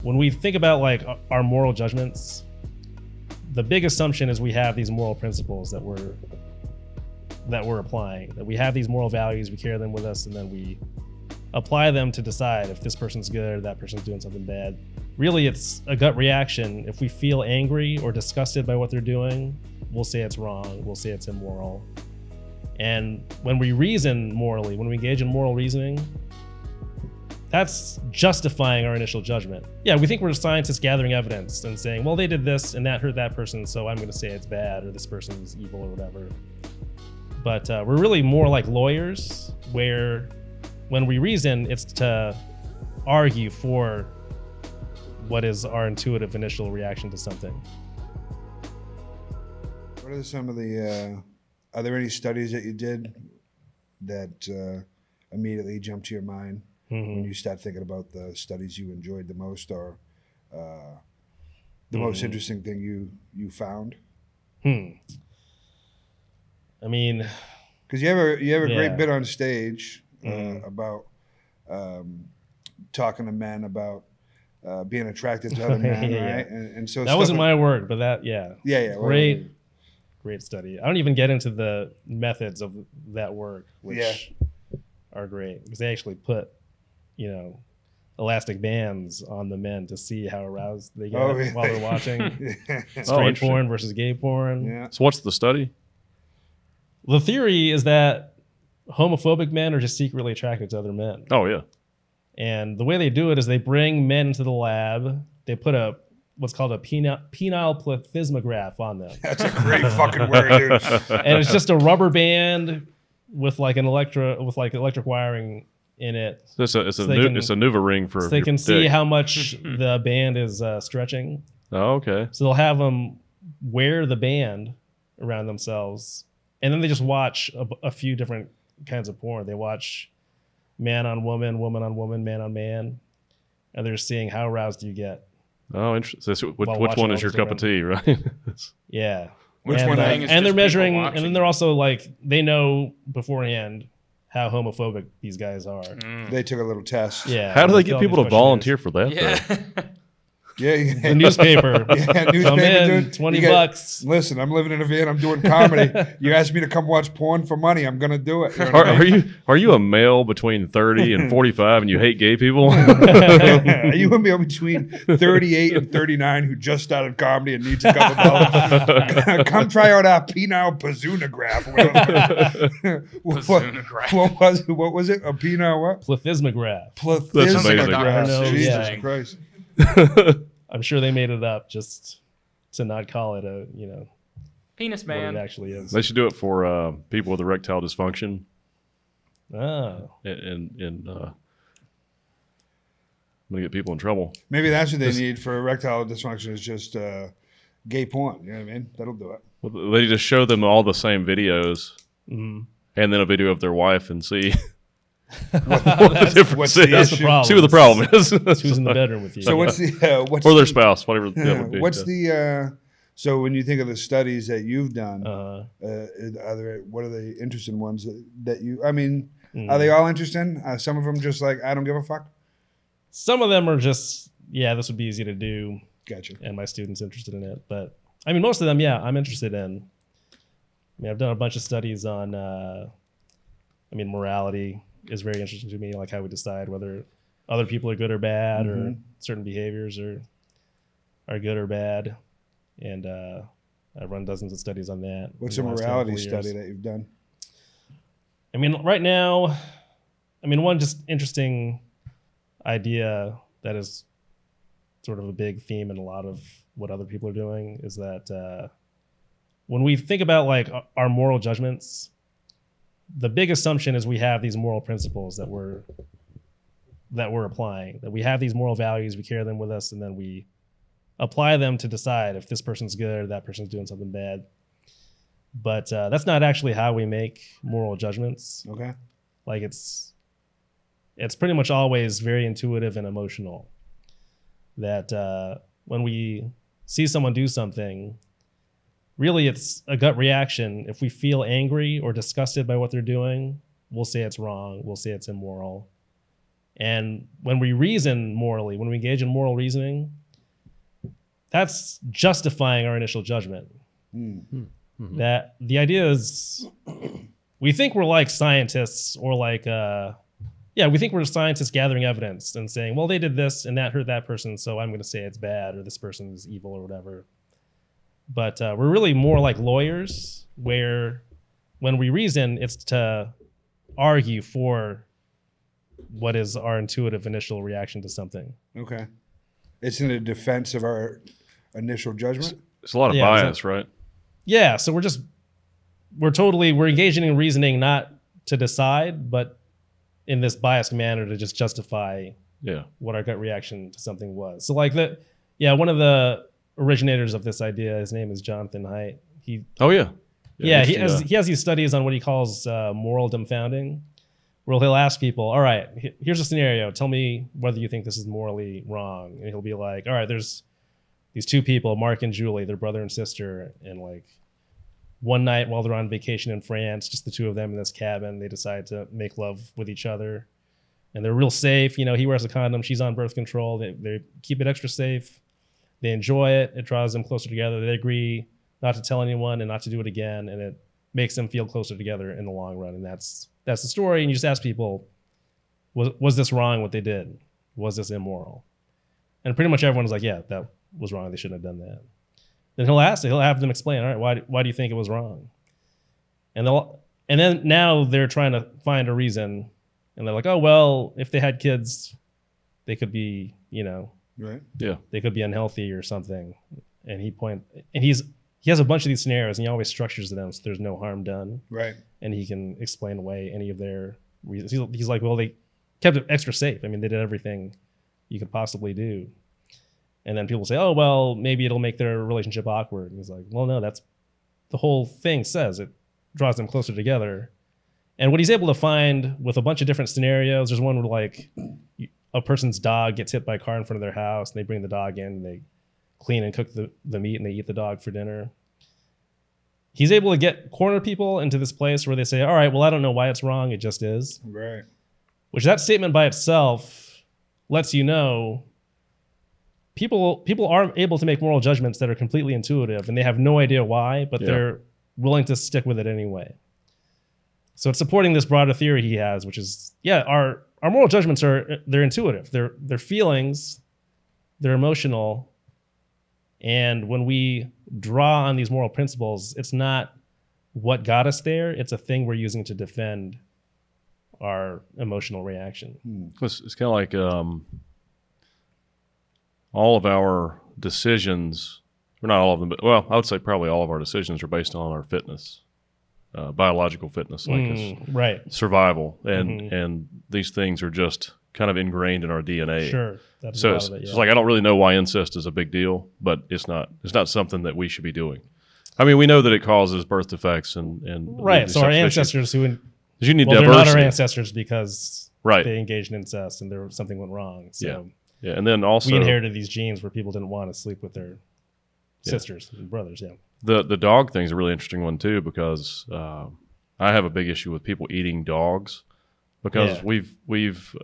When we think about like our moral judgments, the big assumption is we have these moral principles that we're applying, that we have these moral values, we carry them with us, and then we apply them to decide if this person's good or that person's doing something bad. Really, it's a gut reaction. If we feel angry or disgusted by what they're doing, we'll say it's wrong, we'll say it's immoral. And when we reason morally, when we engage in moral reasoning, that's justifying our initial judgment. Yeah, we think we're scientists gathering evidence and saying, well, they did this and that hurt that person, so I'm going to say it's bad or this person's evil or whatever. But we're really more like lawyers, where when we reason, it's to argue for what is our intuitive initial reaction to something. What are some of the, are there any studies that you did that immediately jump to your mind when you start thinking about the studies you enjoyed the most, or the most interesting thing you found? I mean, because you have a great bit on stage about talking to men about being attracted to other men, right? And so that wasn't my word, but that great study. I don't even get into the methods of that work, which are great, because they actually put, elastic bands on the men to see how aroused they get while they're watching straight porn versus gay porn. Yeah. So what's the study? The theory is that homophobic men are just secretly attracted to other men. Oh, yeah. And the way they do it is they bring men into the lab. They put what's called a penile plethysmograph on them. That's a great fucking word, dude. And it's just a rubber band with like electric wiring in it. It's a Nuva ring for. So they can see how much the band is stretching. Oh, okay. So they'll have them wear the band around themselves, and then they just watch a few different kinds of porn. They watch man on woman, woman on woman, man on man, and they're seeing how aroused you get. Oh, interesting. So which one is your cup of tea, right? Yeah. Which one? And they're measuring, and then they're also like, they know beforehand how homophobic these guys are. They took a little test. Yeah. How do they get people to volunteer for that? Yeah. Yeah. The newspaper. Newspaper, Come in, dude. $20. Listen, I'm living in a van. I'm doing comedy. You asked me to come watch porn for money. I'm gonna do it. Are you a male between 30 and 45 and you hate gay people? Are you a male between 38 and 39 who just started comedy and needs a couple dollars? Come try out our penile plethysmograph. What was it? A penile what? Plethysmograph. Plethysmograph. Jesus Christ. I'm sure they made it up just to not call it a, Penis what man. it actually is. They should do it for people with erectile dysfunction. Oh. And I'm going to get people in trouble. Maybe that's what they need for erectile dysfunction, is just gay porn. You know what I mean? That'll do it. Well, they just show them all the same videos and then a video of their wife and see what the difference is. That's the problem. See what the problem is. Who's in the bedroom with you? So what's the or their spouse, whatever that would be. What's the so when you think of the studies that you've done, what are the interesting ones that you? I mean, are they all interesting? Some of them just like, I don't give a fuck. Some of them are just, this would be easy to do. Gotcha. And my students interested in it, but I mean, most of them, I'm interested in. I mean, I've done a bunch of studies on, morality is very interesting to me, like how we decide whether other people are good or bad, or certain behaviors are good or bad. And I've run dozens of studies on that. What's a morality study that you've done? I mean, right now, one just interesting idea that is sort of a big theme in a lot of what other people are doing is that when we think about like our moral judgments, the big assumption is we have these moral principles that we're applying, that we have these moral values, we carry them with us, and then we apply them to decide if this person's good or that person's doing something bad. But that's not actually how we make moral judgments. Okay. Like it's pretty much always very intuitive and emotional. That when we see someone do something, really it's a gut reaction. If we feel angry or disgusted by what they're doing, we'll say it's wrong, we'll say it's immoral. And when we reason morally, when we engage in moral reasoning, that's justifying our initial judgment. That the idea is, we think we're like scientists, or like, we think we're scientists gathering evidence and saying, well, they did this and that hurt that person, so I'm going to say it's bad, or this person is evil, or whatever. But we're really more like lawyers, where when we reason, it's to argue for what is our intuitive initial reaction to something. Okay. It's in a defense of our initial judgment? It's a lot of bias, right? Yeah, so we're engaging in reasoning not to decide, but in this biased manner to just justify what our gut reaction to something was. So like one of the originators of this idea, his name is Jonathan Haidt. He has these studies on what he calls moral dumbfounding, where he'll ask people, all right, here's a scenario, tell me whether you think this is morally wrong. And he'll be like, all right, there's these two people, Mark and Julie, they're brother and sister, and like one night while they're on vacation in France, just the two of them in this cabin, they decide to make love with each other. And they're real safe. You know, he wears a condom, she's on birth control. They keep it extra safe. They enjoy it. It draws them closer together. They agree not to tell anyone and not to do it again. And it makes them feel closer together in the long run. And that's the story. And you just ask people, was this wrong what they did? Was this immoral? And pretty much everyone's like, yeah, that was wrong. They shouldn't have done that. Then he'll have them explain, all right, why do you think it was wrong? And then now they're trying to find a reason, and they're like, oh, well, if they had kids, they could be, right? Yeah, they could be unhealthy or something. And he has a bunch of these scenarios, and he always structures them so there's no harm done. Right. And he can explain away any of their reasons. He's like, well, they kept it extra safe. I mean, they did everything you could possibly do. And then people say, oh, well, maybe it'll make their relationship awkward. And he's like, well, no, that's the whole thing says. It draws them closer together. And what he's able to find with a bunch of different scenarios, there's one where like a person's dog gets hit by a car in front of their house, and they bring the dog in, and they clean and cook the meat, and they eat the dog for dinner. He's able to corner people into this place where they say, all right, well, I don't know why it's wrong. It just is. Right. Which that statement by itself lets you know people are able to make moral judgments that are completely intuitive, and they have no idea why, but they're willing to stick with it anyway. So it's supporting this broader theory he has, which is, our moral judgments they're intuitive. They're feelings, they're emotional. And when we draw on these moral principles, it's not what got us there. It's a thing we're using to defend our emotional reaction. It's kind of like all of our decisions, or not all of them, but I would say probably all of our decisions are based on our fitness, biological fitness, like survival, and these things are just kind of ingrained in our DNA. Sure. So it's like, I don't really know why incest is a big deal, but it's not something that we should be doing. I mean, we know that it causes birth defects and so our ancestors you need diversity. They're not our ancestors because they engaged in incest and something went wrong. So yeah, and then also we inherited these genes where people didn't want to sleep with their sisters and brothers. Yeah. The dog thing's a really interesting one too, because I have a big issue with people eating dogs, because we've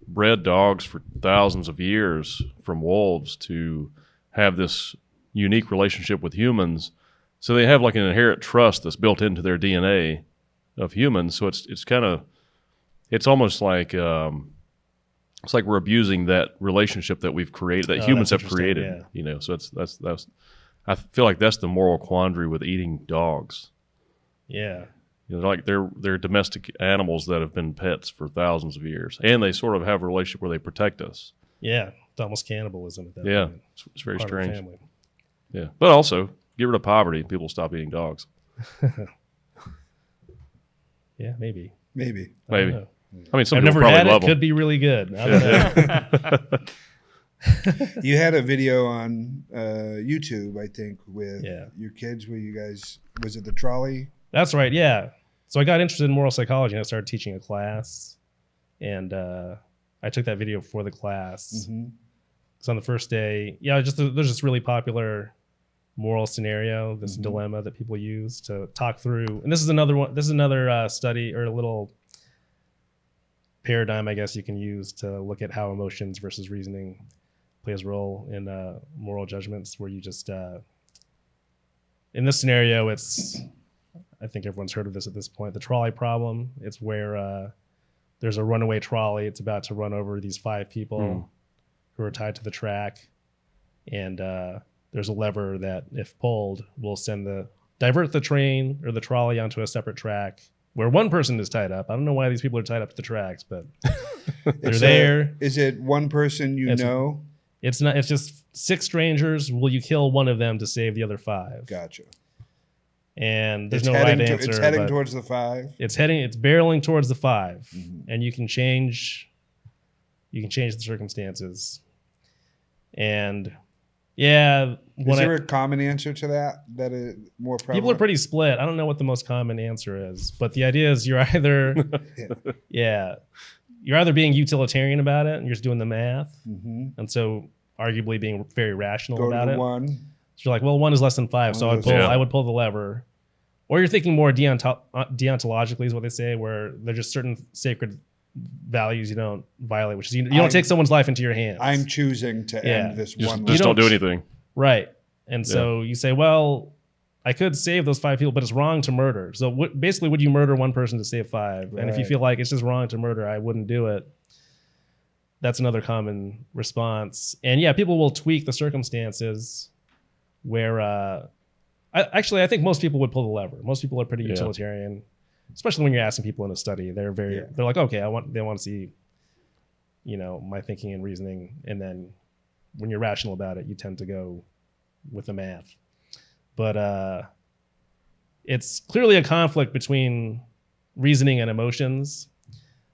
bred dogs for thousands of years from wolves to have this unique relationship with humans. So they have like an inherent trust that's built into their DNA of humans. So it's almost like it's like we're abusing that relationship that we've created, that humans have created. Yeah. So that's I feel like that's the moral quandary with eating dogs. Yeah. Like they're domestic animals that have been pets for thousands of years, and they sort of have a relationship where they protect us. Yeah, it's almost cannibalism at that point. It's very strange. Yeah, but also get rid of poverty, people stop eating dogs. Yeah, maybe. I mean, some I've people never probably had love it. them. Could be really good. I don't know. You had a video on YouTube, I think, with your kids where you guys, was it the trolley? That's right, yeah. So I got interested in moral psychology and I started teaching a class. And I took that video for the class. So on the first day, there's this really popular moral scenario, this dilemma that people use to talk through. And this is another one. This is another study or a little paradigm I guess you can use to look at how emotions versus reasoning plays a role in moral judgments, where you just in this scenario, it's, I think everyone's heard of this at this point, the trolley problem. It's where there's a runaway trolley. It's about to run over these 5 people who are tied to the track, and there's a lever that, if pulled, will divert the train or the trolley onto a separate track where one person is tied up. I don't know why these people are tied up to the tracks, but they're there. Is it one person you know? It's not. It's just 6 strangers. Will you kill one of them to save the other 5? Gotcha. And there's no right answer. It's heading towards the 5. It's barreling towards the 5, and you can change the circumstances. And yeah, is there a common answer to that? That is more prevalent? People are pretty split. I don't know what the most common answer is, but the idea is you're either you're either being utilitarian about it and you're just doing the math, and so arguably being very rational about it. One. So you're like, well, 1 is less than 5, so I would pull the lever. Or you're thinking more deontologically is what they say, where there's just certain sacred values you don't violate, which is you don't take someone's life into your hands. I'm choosing to end this one. Just don't do anything. Right. And so you say, well, I could save those 5 people, but it's wrong to murder. So basically, would you murder one person to save 5? Right. And if you feel like it's just wrong to murder, I wouldn't do it. That's another common response. And yeah, people will tweak the circumstances where I think most people would pull the lever. Most people are pretty utilitarian, especially when you're asking people in a study. They're like, okay, they want to see, my thinking and reasoning. And then when you're rational about it, you tend to go with the math. But it's clearly a conflict between reasoning and emotions.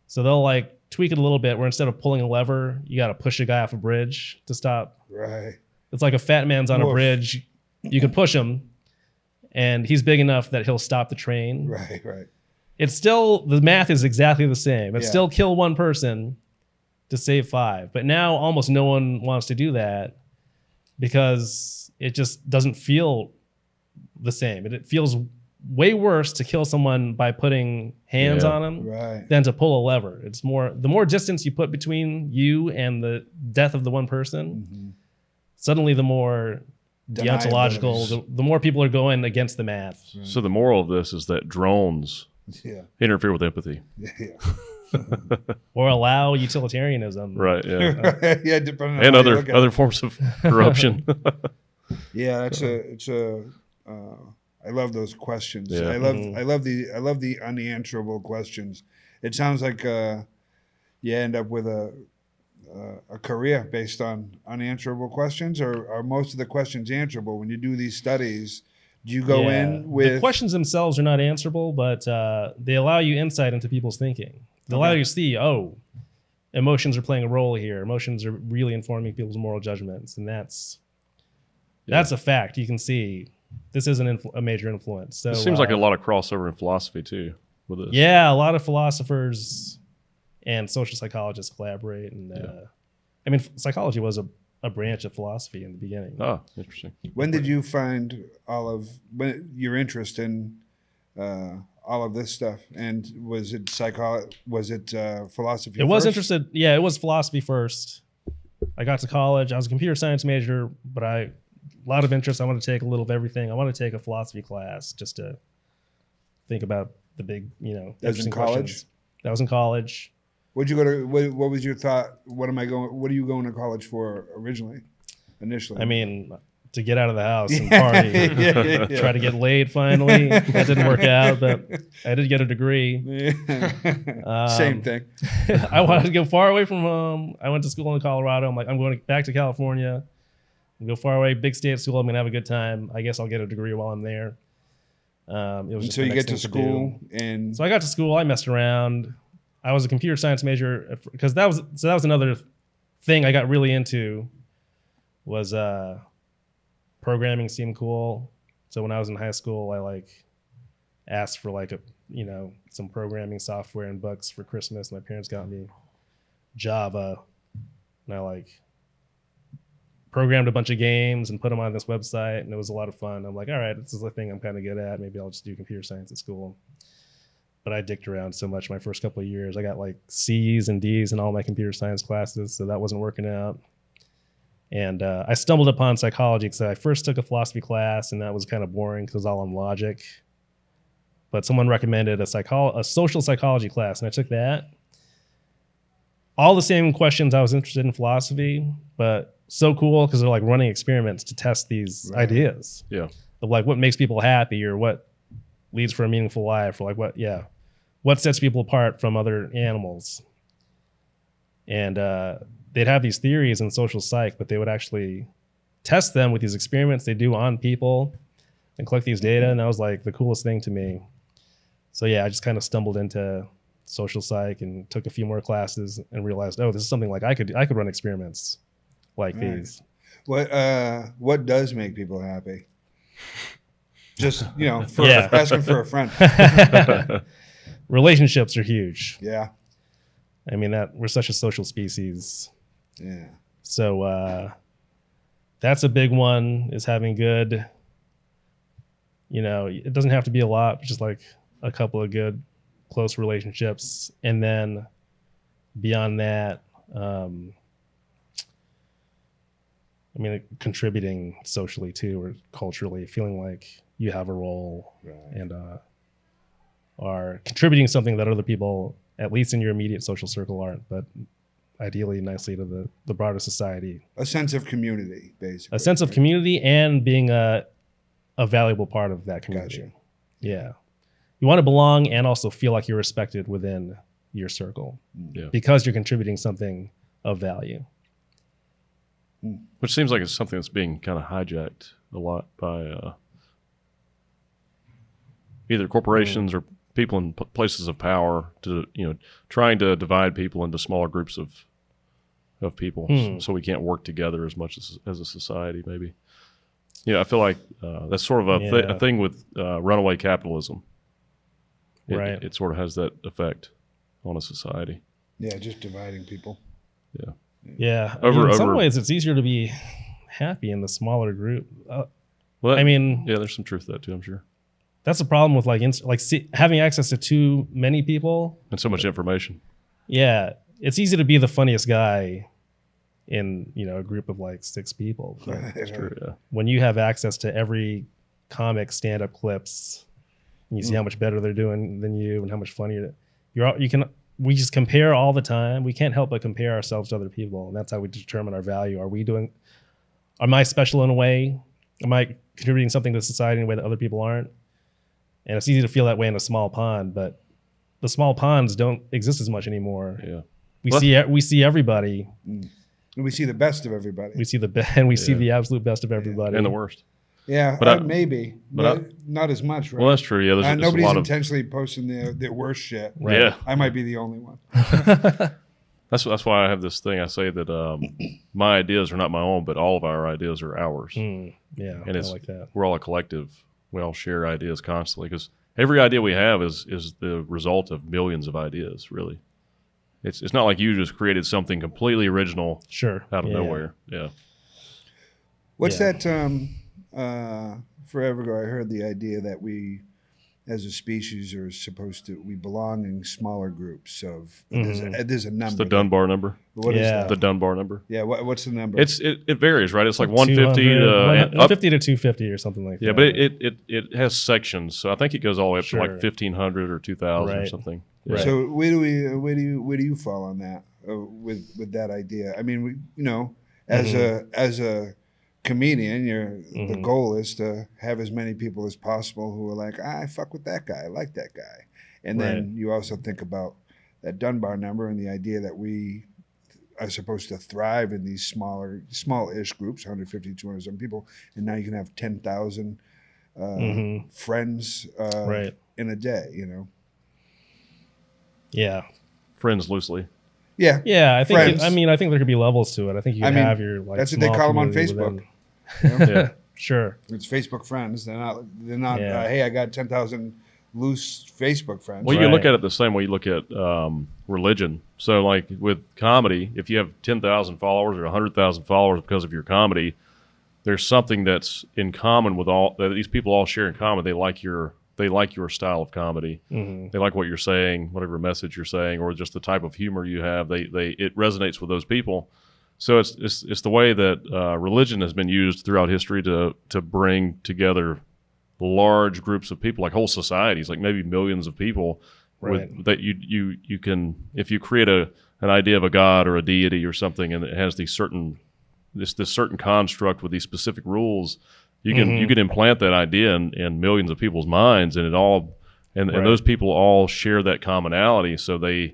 So they'll like tweak it a little bit, where instead of pulling a lever, you got to push a guy off a bridge to stop. Right. It's like a fat man's on a bridge. You can push him, and he's big enough that he'll stop the train. Right, right. It's still, the math is exactly the same. It's still kill one person to save 5. But now almost no one wants to do that because it just doesn't feel the same. It feels way worse to kill someone by putting hands on them than to pull a lever. It's more, the more distance you put between you and the death of the one person, suddenly the more deontological, the more people are going against the math. So the moral of this is that drones interfere with empathy. Or allow utilitarianism. Right, yeah. Depending on and how other forms of corruption. I love those questions. Yeah. I love the unanswerable questions. It sounds like you end up with a career based on unanswerable questions, or are most of the questions answerable? When you do these studies, do you go in with... The questions themselves are not answerable, but they allow you insight into people's thinking. They allow you to see, emotions are playing a role here. Emotions are really informing people's moral judgments, and that's a fact. You can see this is a major influence. So it seems like a lot of crossover in philosophy too with this. Yeah, a lot of philosophers and social psychologists collaborate. And psychology was a branch of philosophy in the beginning. Oh, interesting. When did you find your interest in all of this stuff? And was it philosophy? It was interested. Yeah, it was philosophy first. I got to college. I was a computer science major, but a lot of interest. I want to take a little of everything. I want to take a philosophy class just to think about the big, That was in college? questions. That was in college. What'd you go to? What was your thought? What are you going to college for initially? I mean, to get out of the house and party, try to get laid finally. That didn't work out, but I did get a degree. Same thing. I wanted to go far away from home. I went to school in Colorado. I'm like, I'm going back to California. Go far away, big state school. I'm gonna have a good time. I guess I'll get a degree while I'm there. It was until you get to school, and so I got to school. I messed around. I was a computer science major because that was another thing I got really into. Was programming seemed cool. So when I was in high school, I asked for some programming software and books for Christmas. My parents got me Java, and I programmed a bunch of games and put them on this website, and it was a lot of fun. I'm like, all right, this is the thing I'm kind of good at. Maybe I'll just do computer science at school. but I dicked around so much my first couple of years. I got like C's and D's in all my computer science classes, so that wasn't working out. And I stumbled upon psychology because I first took a philosophy class, and that was kind of boring because it was all on logic. But someone recommended a social psychology class, and I took that. All the same questions I was interested in philosophy, but so cool because they're like running experiments to test these ideas. Yeah. Of like what makes people happy or what leads for a meaningful life or like what sets people apart from other animals. And they'd have these theories in social psych, but they would actually test them with these experiments they do on people and collect these data. And that was like the coolest thing to me. So yeah, I just kind of stumbled into social psych and took a few more classes and realized, oh, this is something like I could run experiments like these. What does make people happy? Just, asking for a friend. Relationships are huge. Yeah. I mean, that we're such a social species. Yeah. So that's a big one, is having good, it doesn't have to be a lot, but just like a couple of good close relationships. And then beyond that, contributing socially too, or culturally, feeling like you have a role and are contributing something that other people, at least in your immediate social circle, aren't, but ideally nicely to the broader society. A sense of community, basically. A sense of community and being a valuable part of that community. Gotcha. Yeah. You want to belong and also feel like you're respected within your circle because you're contributing something of value. Which seems like it's something that's being kind of hijacked a lot by either corporations or people in places of power to, trying to divide people into smaller groups of people so we can't work together as much as a society, maybe. I feel like that's sort of a thing with runaway capitalism. It sort of has that effect on a society. Yeah, just dividing people. Yeah. Yeah. In some ways, it's easier to be happy in the smaller group. There's some truth to that too, I'm sure. That's the problem with having access to too many people and so much information. Yeah, it's easy to be the funniest guy in a group of like 6 people. That's true. Yeah. When you have access to every comic stand-up clips, and you see how much better they're doing than you and how much funnier we just compare all the time. We can't help but compare ourselves to other people, and that's how we determine our value. Am I special in a way? Am I contributing something to society in a way that other people aren't? And it's easy to feel that way in a small pond, but the small ponds don't exist as much anymore. Yeah, we see everybody. And we see the best of everybody. We see see the absolute best of everybody and the worst. Yeah, but maybe, but not as much, right? Well, that's true. Yeah, there's nobody's a lot intentionally posting their worst shit. Right. Yeah, I might be the only one. That's why I have this thing. I say that my ideas are not my own, but all of our ideas are ours. Yeah, and I like that. We're all a collective. We all share ideas constantly because every idea we have is the result of millions of ideas. Really, it's not like you just created something completely original, out of nowhere. Yeah. What's that? Forever ago, I heard the idea that we, as a species, are supposed to we belong in smaller groups of. There's a number. It's the Dunbar number. What is that? The Dunbar number. Yeah. What's the number? It varies, right? It's like 150 to 150 to 250 or something like that. Yeah, but it has sections, so I think it goes all the way up to like 1,500 or 2,000 or something. Right. So where do you fall on that with that idea? I mean, as a comedian, the goal is to have as many people as possible who are like, I fuck with that guy, I like that guy, and then you also think about that Dunbar number and the idea that we are supposed to thrive in these small-ish groups, 150, 200 some people, and now you can have 10,000 friends in a day, Yeah. Friends loosely. Yeah. Yeah, I think I think there could be levels to it. I think you can have your that's what they call them on Facebook. Yeah. Sure. It's Facebook friends. They're not hey, I got 10,000 loose Facebook friends. Well, you can look at it the same way you look at religion. So like with comedy, if you have 10,000 followers or 100,000 followers because of your comedy, there's something that's in common with all that these people all share in common. They like your they like your style of comedy. Mm-hmm. They like what you're saying, whatever message you're saying, or just the type of humor you have. It resonates with those people. So it's the way that religion has been used throughout history to bring together large groups of people, like whole societies, like maybe millions of people. Right. That you can, if you create an idea of a god or a deity or something, and it has this certain construct with these specific rules, you can implant that idea in millions of people's minds, and and those people all share that commonality, so they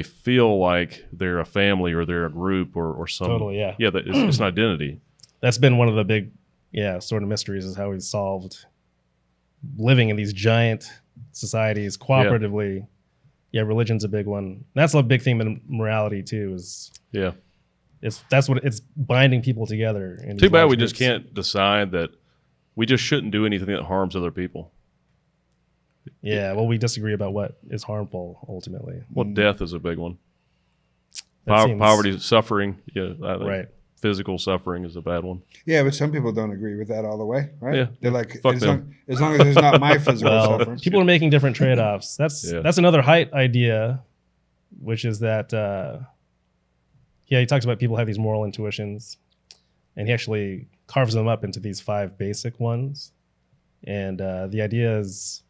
feel like they're a family or they're a group or some. Totally, yeah. Yeah, it's an identity. That's been one of the big, sort of mysteries, is how we solved living in these giant societies cooperatively. Yeah, religion's a big one. That's a big thing in morality too. That's what it's binding people together. Too bad we just can't decide that we just shouldn't do anything that harms other people. Yeah, well, we disagree about what is harmful ultimately. Well, death is a big one. Poverty, suffering. Yeah, right. Physical suffering is a bad one. Yeah, but some people don't agree with that all the way, right? Yeah. They're like, Fuck as them. long as it's not my physical suffering. People are making different trade-offs. That's another Haidt idea, which is that, he talks about people have these moral intuitions, and he actually carves them up into these 5 basic ones. And the idea is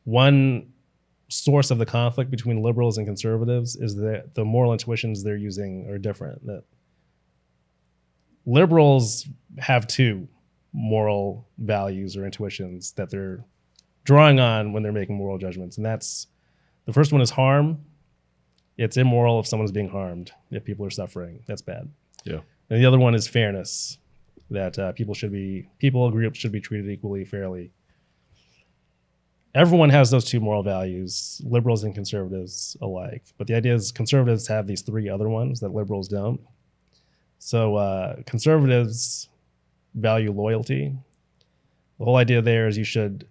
one source of the conflict between liberals and conservatives is that the moral intuitions they're using are different. That liberals have 2 moral values or intuitions that they're drawing on when they're making moral judgments. And that's, the first one is harm. It's immoral if someone's being harmed, if people are suffering. That's bad. Yeah. And the other one is fairness, that groups should be treated equally, fairly. Everyone has those 2 moral values, liberals and conservatives alike. But the idea is conservatives have these 3 other ones that liberals don't. So conservatives value loyalty. The whole idea there is you should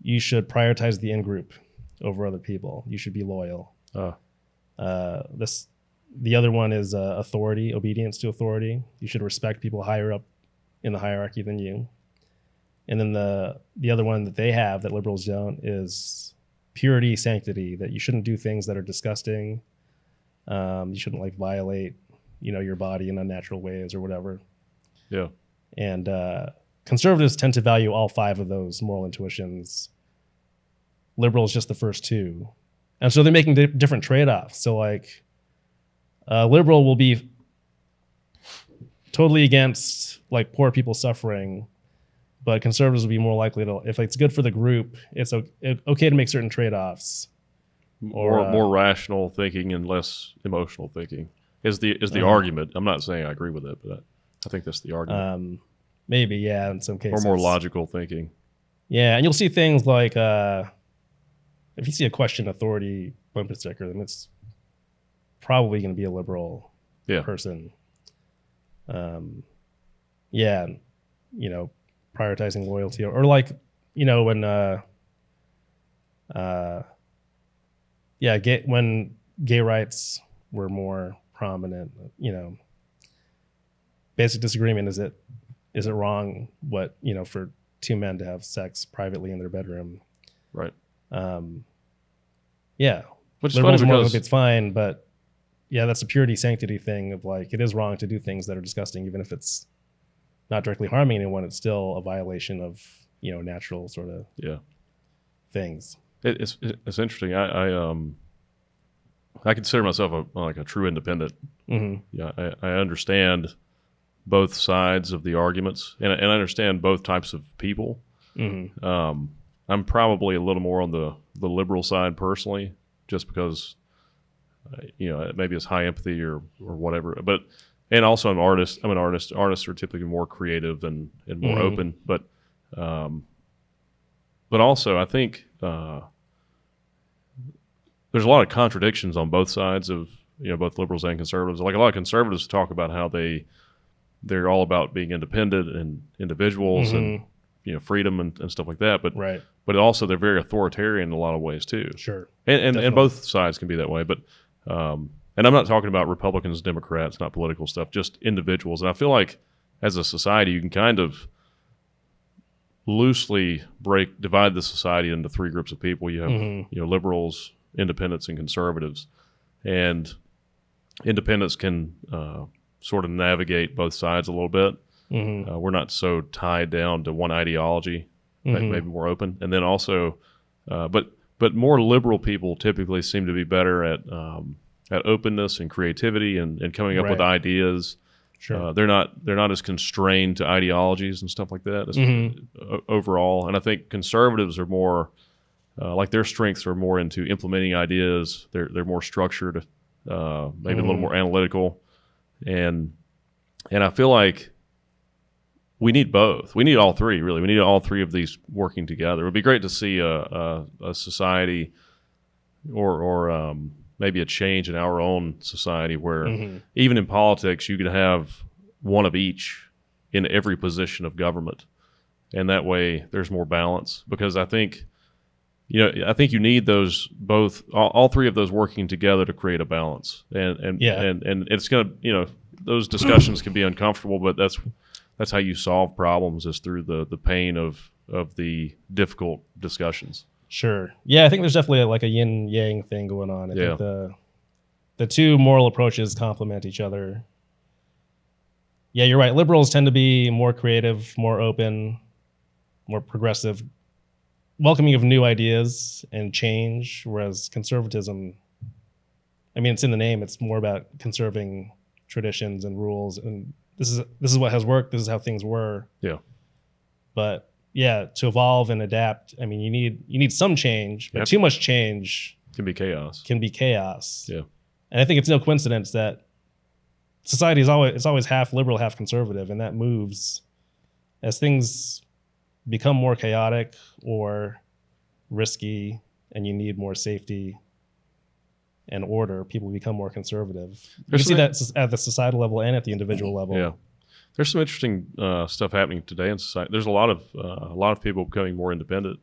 prioritize the in-group over other people. You should be loyal. The other one is authority, obedience to authority. You should respect people higher up in the hierarchy than you. And then the other one that they have that liberals don't is purity, sanctity, that you shouldn't do things that are disgusting. You shouldn't violate, your body in unnatural ways or whatever. Yeah. And conservatives tend to value all 5 of those moral intuitions. Liberals just the first 2. And so they're making different trade-offs. So liberal will be totally against poor people suffering, but conservatives will be more likely to, if it's good for the group, it's okay to make certain trade-offs. More rational thinking and less emotional thinking is the argument. I'm not saying I agree with it, but I think that's the argument. Maybe, yeah, in some cases. Or more logical thinking. Yeah, and you'll see things like if you see a question authority bumper sticker, then it's probably going to be a liberal person. Prioritizing loyalty or when gay rights were more prominent, basic disagreement is it wrong for 2 men to have sex privately in their bedroom? Right. Which is funny because it's fine, but that's a purity sanctity thing of it is wrong to do things that are disgusting, even if it's not directly harming anyone. It's still a violation of natural sort of things. It's interesting. I consider myself a true independent. Mm-hmm. Yeah, I understand both sides of the arguments, and I understand both types of people. Mm-hmm. I'm probably a little more on the liberal side personally, just because maybe it's high empathy or whatever. And also I'm an artist. Artists are typically more creative and more open. But also I think there's a lot of contradictions on both sides of both liberals and conservatives. Like a lot of conservatives talk about how they're all about being independent and individuals and freedom and stuff like that. But also they're very authoritarian in a lot of ways too. Sure. And both sides can be that way. But and I'm not talking about Republicans, Democrats, not political stuff, just individuals. And I feel like as a society, you can kind of loosely divide the society into three groups of people. You have Mm-hmm. liberals, independents, and conservatives, and independents can sort of navigate both sides a little bit. Mm-hmm. We're not so tied down to one ideology, Mm-hmm. maybe more open. And then also, but more liberal people typically seem to be better at openness and creativity and coming up with Right. ideas. Sure. They're not as constrained to ideologies and stuff like that overall. And I think conservatives are more like their strengths are more into implementing ideas. They're more structured, maybe a little more analytical, and I feel like we need both. We need all three, really. We need all three of these working together. It would be great to see a society or maybe a change in our own society where even in politics you could have one of each in every position of government, and that way there's more balance. Because I think you need those both, all three of those working together to create a balance. And it's gonna those discussions can be uncomfortable, but that's how you solve problems, is through the pain of the difficult discussions. Sure. Yeah, I think there's definitely like a yin yang thing going on. I Yeah. think the two moral approaches complement each other. Yeah, you're right. Liberals tend to be more creative, more open, more progressive, welcoming of new ideas and change, whereas conservatism, I mean, it's in the name. It's more about conserving traditions and rules, and this is what has worked. This is how things were. Yeah. But yeah, to evolve and adapt, I mean, you need some change, but too much change Can be chaos. Yeah. And I think it's no coincidence that society is always half liberal, half conservative, and that moves as things become more chaotic or risky, and you need more safety and order. People become more conservative. You see that at the societal level and at the individual level. Yeah, there's some interesting stuff happening today in society. There's a lot of people becoming more independent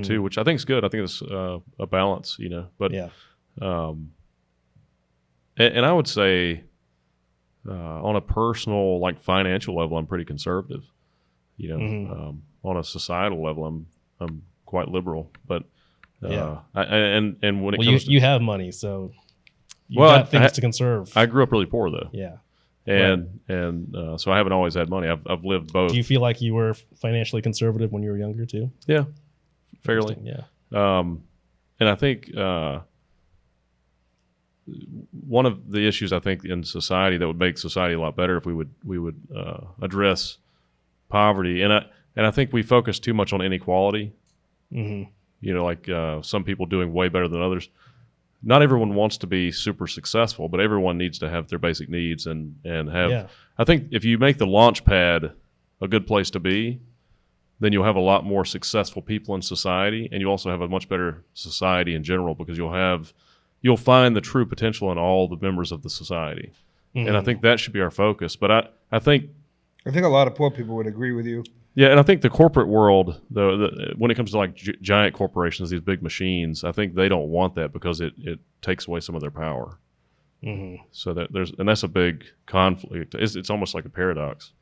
too, which I think is good. I think it's a balance, But yeah. And I would say on a personal, like financial level, I'm pretty conservative. On a societal level, I'm quite liberal. But and when it comes you have money, so you got things to conserve. I grew up really poor though. Yeah. And so I haven't always had money. I've lived both. Do you feel like you were financially conservative when you were younger too? Yeah, fairly. Yeah. And I think one of the issues I think in society that would make society a lot better if we would address poverty, and I think we focus too much on inequality. Like some people doing way better than others. Not everyone wants to be super successful, but everyone needs to have their basic needs and have. Yeah. I think if you make the launch pad a good place to be, then you'll have a lot more successful people in society, and you also have a much better society in general, because you'll find the true potential in all the members of the society. And I think that should be our focus. But I think a lot of poor people would agree with you. Yeah, and I think the corporate world, though, when it comes to like giant corporations, these big machines, I think they don't want that, because it takes away some of their power. So that's a big conflict. It's almost like a paradox.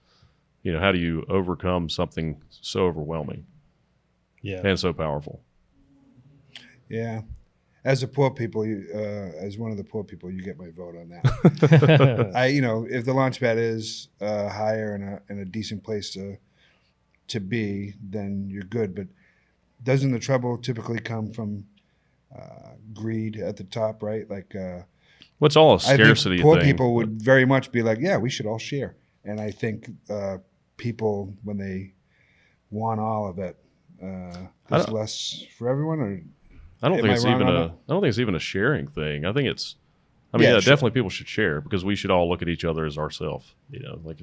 How do you overcome something so overwhelming? Yeah. And so powerful? Yeah. As a poor people, as one of the poor people, you get my vote on that. If the launch pad is higher and a decent place to be, then you're good. But doesn't the trouble typically come from greed at the top, right? Like, what's all a scarcity I think poor thing? people would very much be like, yeah, we should all share. And I think people, when they want all of it, there's less for everyone. Or I don't think it's even a sharing thing. I think it's. Definitely people should share, because we should all look at each other as ourselves. Like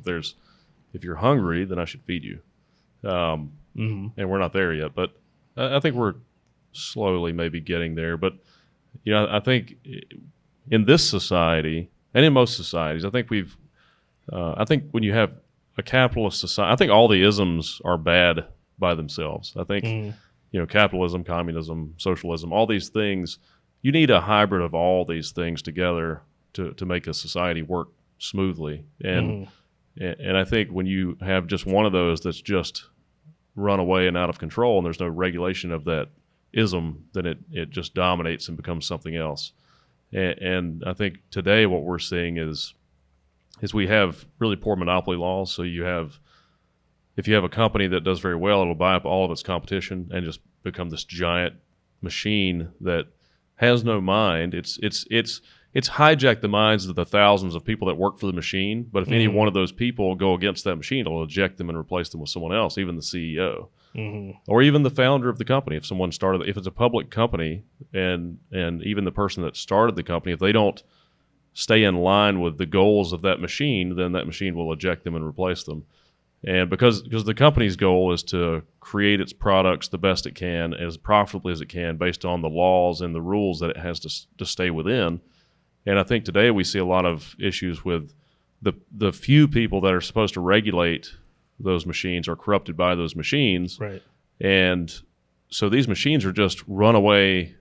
if you're hungry, then I should feed you. And we're not there yet, but I think we're slowly maybe getting there. But I think in this society and in most societies, I think I think when you have a capitalist society, I think all the isms are bad by themselves. I think capitalism, communism, socialism, all these things, you need a hybrid of all these things together to make a society work smoothly. And I think when you have just one of those that's just run away and out of control, and there's no regulation of that ism, then it just dominates and becomes something else. And I think today what we're seeing is we have really poor monopoly laws. So if you have a company that does very well, it'll buy up all of its competition and just become this giant machine that has no mind. It's hijacked the minds of the thousands of people that work for the machine. But if any one of those people go against that machine, it'll eject them and replace them with someone else, even the CEO. Or even the founder of the company. If it's a public company, and even the person that started the company, if they don't stay in line with the goals of that machine, then that machine will eject them and replace them. And because the company's goal is to create its products the best it can, as profitably as it can, based on the laws and the rules that it has to stay within. And I think today we see a lot of issues with the few people that are supposed to regulate those machines are corrupted by those machines. Right. And so these machines are just runaway.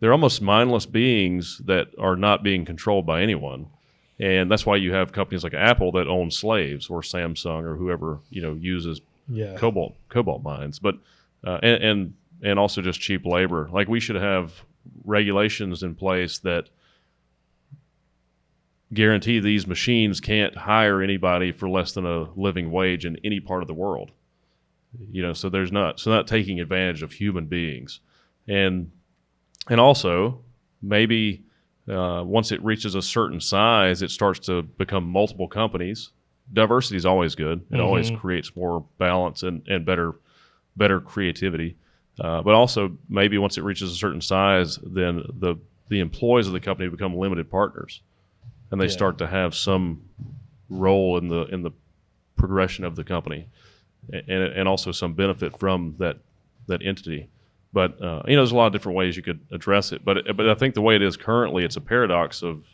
They're almost mindless beings that are not being controlled by anyone. And that's why you have companies like Apple that own slaves, or Samsung, or whoever, uses cobalt mines. But and also just cheap labor. Like, we should have regulations in place that guarantee these machines can't hire anybody for less than a living wage in any part of the world. So not taking advantage of human beings. And also maybe once it reaches a certain size, it starts to become multiple companies. Diversity is always good. It always creates more balance and better creativity. But also maybe once it reaches a certain size, then the employees of the company become limited partners, and they start to have some role in the progression of the company, and also some benefit from that entity. But there's a lot of different ways you could address it. But I think the way it is currently, it's a paradox of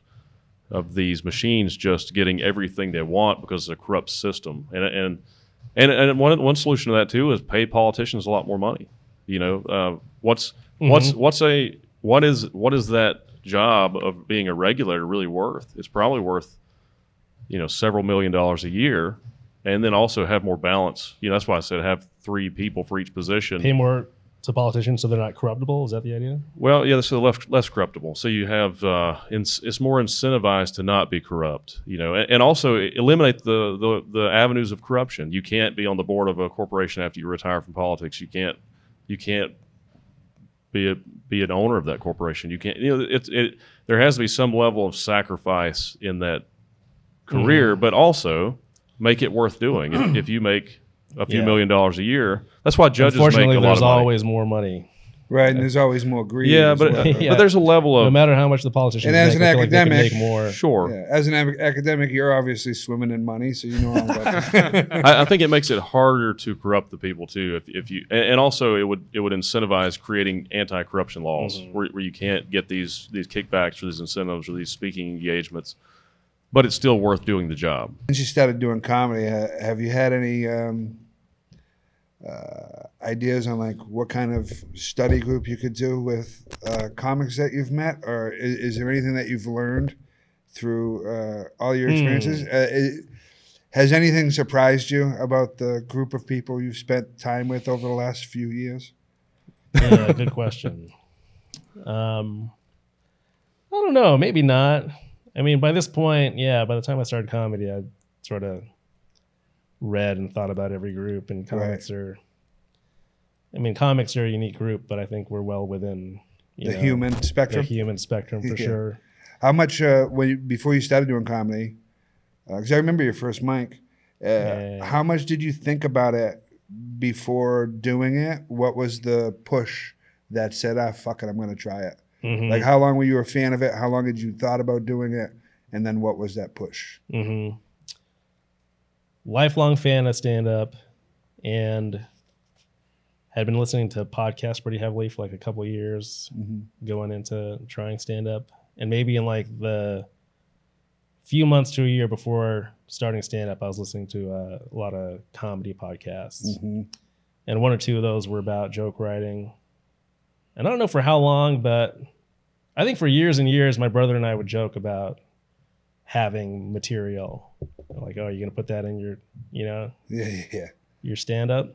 these machines just getting everything they want because it's a corrupt system. And one solution to that too is pay politicians a lot more money. What is that job of being a regulator really worth? It's probably worth several $1 million a year, and then also have more balance. That's why I said have 3 people for each position. Pay more to politicians so they're not corruptible. Is that the idea? Well, yeah, so less corruptible. So you have it's more incentivized to not be corrupt. And also eliminate the avenues of corruption. You can't be on the board of a corporation after you retire from politics. You can't be an owner of that corporation. You can't. There has to be some level of sacrifice in that career, but also make it worth doing. If you make a few $1 million a year, that's why judges make a lot of money. There's always more money. Right, and there's always more greed. Yeah, but there's a level of, no matter how much the politicians and as make, an academic, like they can make more. Sure. Yeah, as an academic, you're obviously swimming in money, so you know all about that. I think it makes it harder to corrupt the people too. If you, and also it would incentivize creating anti-corruption laws where you can't get these kickbacks or these incentives or these speaking engagements, but it's still worth doing the job. Since you started doing comedy, have you had any ideas on like what kind of study group you could do with comics that you've met, or is there anything that you've learned through all your experiences? Has anything surprised you about the group of people you've spent time with over the last few years? Yeah, good question. I don't know, maybe not. I mean, by this point, by the time I started comedy, I sort of read and thought about every group, and comics are a unique group, but I think we're well within the human spectrum. The human spectrum for sure. How much before you started doing comedy? Because I remember your first mic. How much did you think about it before doing it? What was the push that said, fuck it, I'm going to try it? Like, how long were you a fan of it? How long had you thought about doing it? And then what was that push? Lifelong fan of stand-up, and had been listening to podcasts pretty heavily for like a couple of years going into trying stand-up. And maybe in like the few months to a year before starting stand-up, I was listening to a lot of comedy podcasts. And one or two of those were about joke writing. And I don't know for how long, but I think for years and years, my brother and I would joke about having material. Like, oh, you're going to put that in your, Yeah. your stand-up.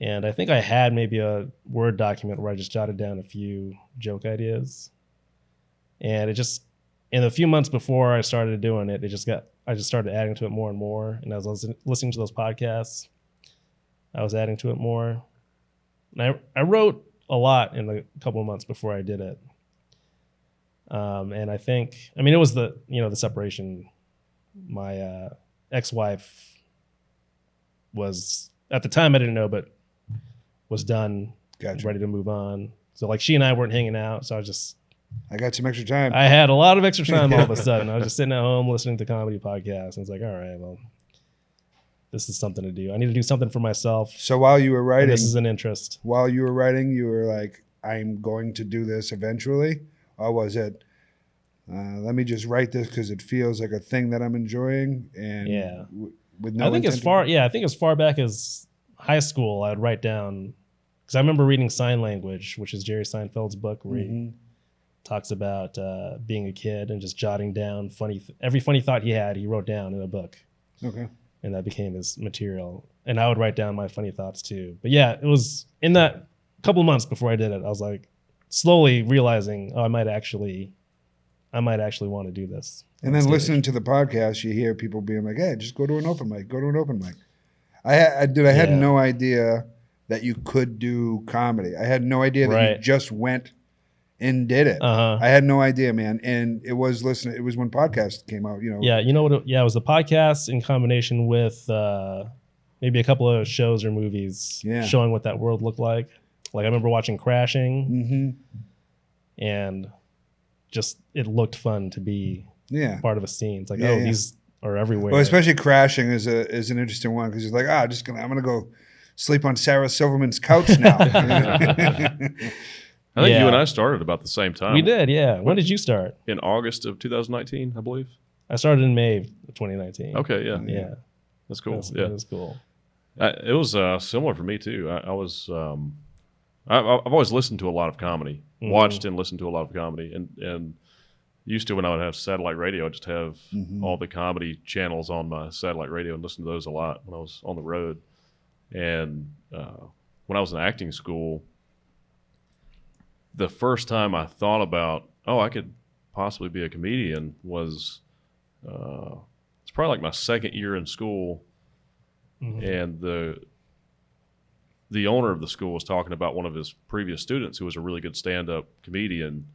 And I think I had maybe a Word document where I just jotted down a few joke ideas. And it just, in a few months before I started doing it, I just started adding to it more and more. And as I was listening to those podcasts, I was adding to it more. And I wrote a lot in the couple of months before I did it. And I think, I mean, it was the separation. My ex-wife was, at the time I didn't know, but was done, ready to move on. So like she and I weren't hanging out. So I got some extra time. I had a lot of extra time all of a sudden. I was just sitting at home listening to comedy podcasts. And it's like, all right, well, this is something to do. I need to do something for myself. So while you were writing, this is an interest. While you were writing, you were like, I'm going to do this eventually? Or was it, let me just write this because it feels like a thing that I'm enjoying? And with no I think as far back as high school, I would write down, because I remember reading Sign Language, which is Jerry Seinfeld's book, where he talks about being a kid and just jotting down every funny thought he had, he wrote down in a book. Okay. And that became his material. And I would write down my funny thoughts too. But yeah, it was in that couple of months before I did it, I was like slowly realizing, I might actually want to do this. And then listening to the podcast, you hear people being like, hey, just go to an open mic, I had no idea that you could do comedy. I had no idea that you just went and did it. I had no idea, man. And it was when podcasts came out, Yeah, you know what? It was the podcast in combination with maybe a couple of shows or movies showing what that world looked like. Like I remember watching Crashing, and just it looked fun to be part of a scene. It's like, these are everywhere. Well, especially Crashing is an interesting one because it's like, I'm gonna go sleep on Sarah Silverman's couch now. I think you and I started about the same time. We did, yeah. When did you start? In August of 2019, I believe. I started in May of 2019. Okay, yeah. Yeah. That's cool. That was cool. It was similar for me, too. I've always listened to a lot of comedy, watched and listened to a lot of comedy, and used to when I would have satellite radio, I'd just have all the comedy channels on my satellite radio and listen to those a lot when I was on the road. And when I was in acting school, the first time I thought about, I could possibly be a comedian was, it's probably like my second year in school. And the owner of the school was talking about one of his previous students who was a really good stand-up comedian.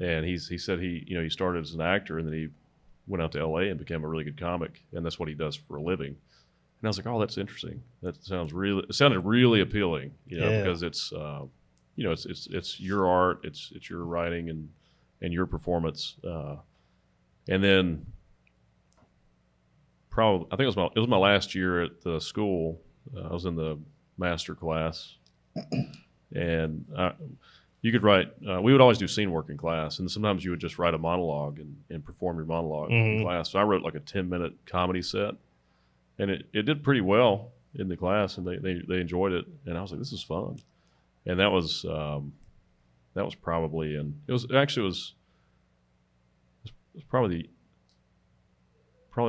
And he said he started as an actor and then he went out to LA and became a really good comic. And that's what he does for a living. And I was like, that's interesting. It sounded really appealing, because it's, it's your art, it's your writing and your performance. And then I think it was my last year at the school. I was in the master class, and you could write. We would always do scene work in class, and sometimes you would just write a monologue and perform your monologue in class. So I wrote like a 10-minute comedy set, and it did pretty well in the class, and they enjoyed it, and I was like, this is fun. And that was probably, and it was probably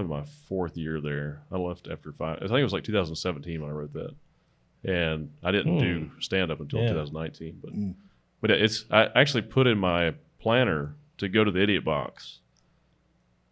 my fourth year there. I left after 5. I think it was like 2017 when I wrote that, and I didn't do stand up until 2019. But I actually put in my planner to go to the Idiot Box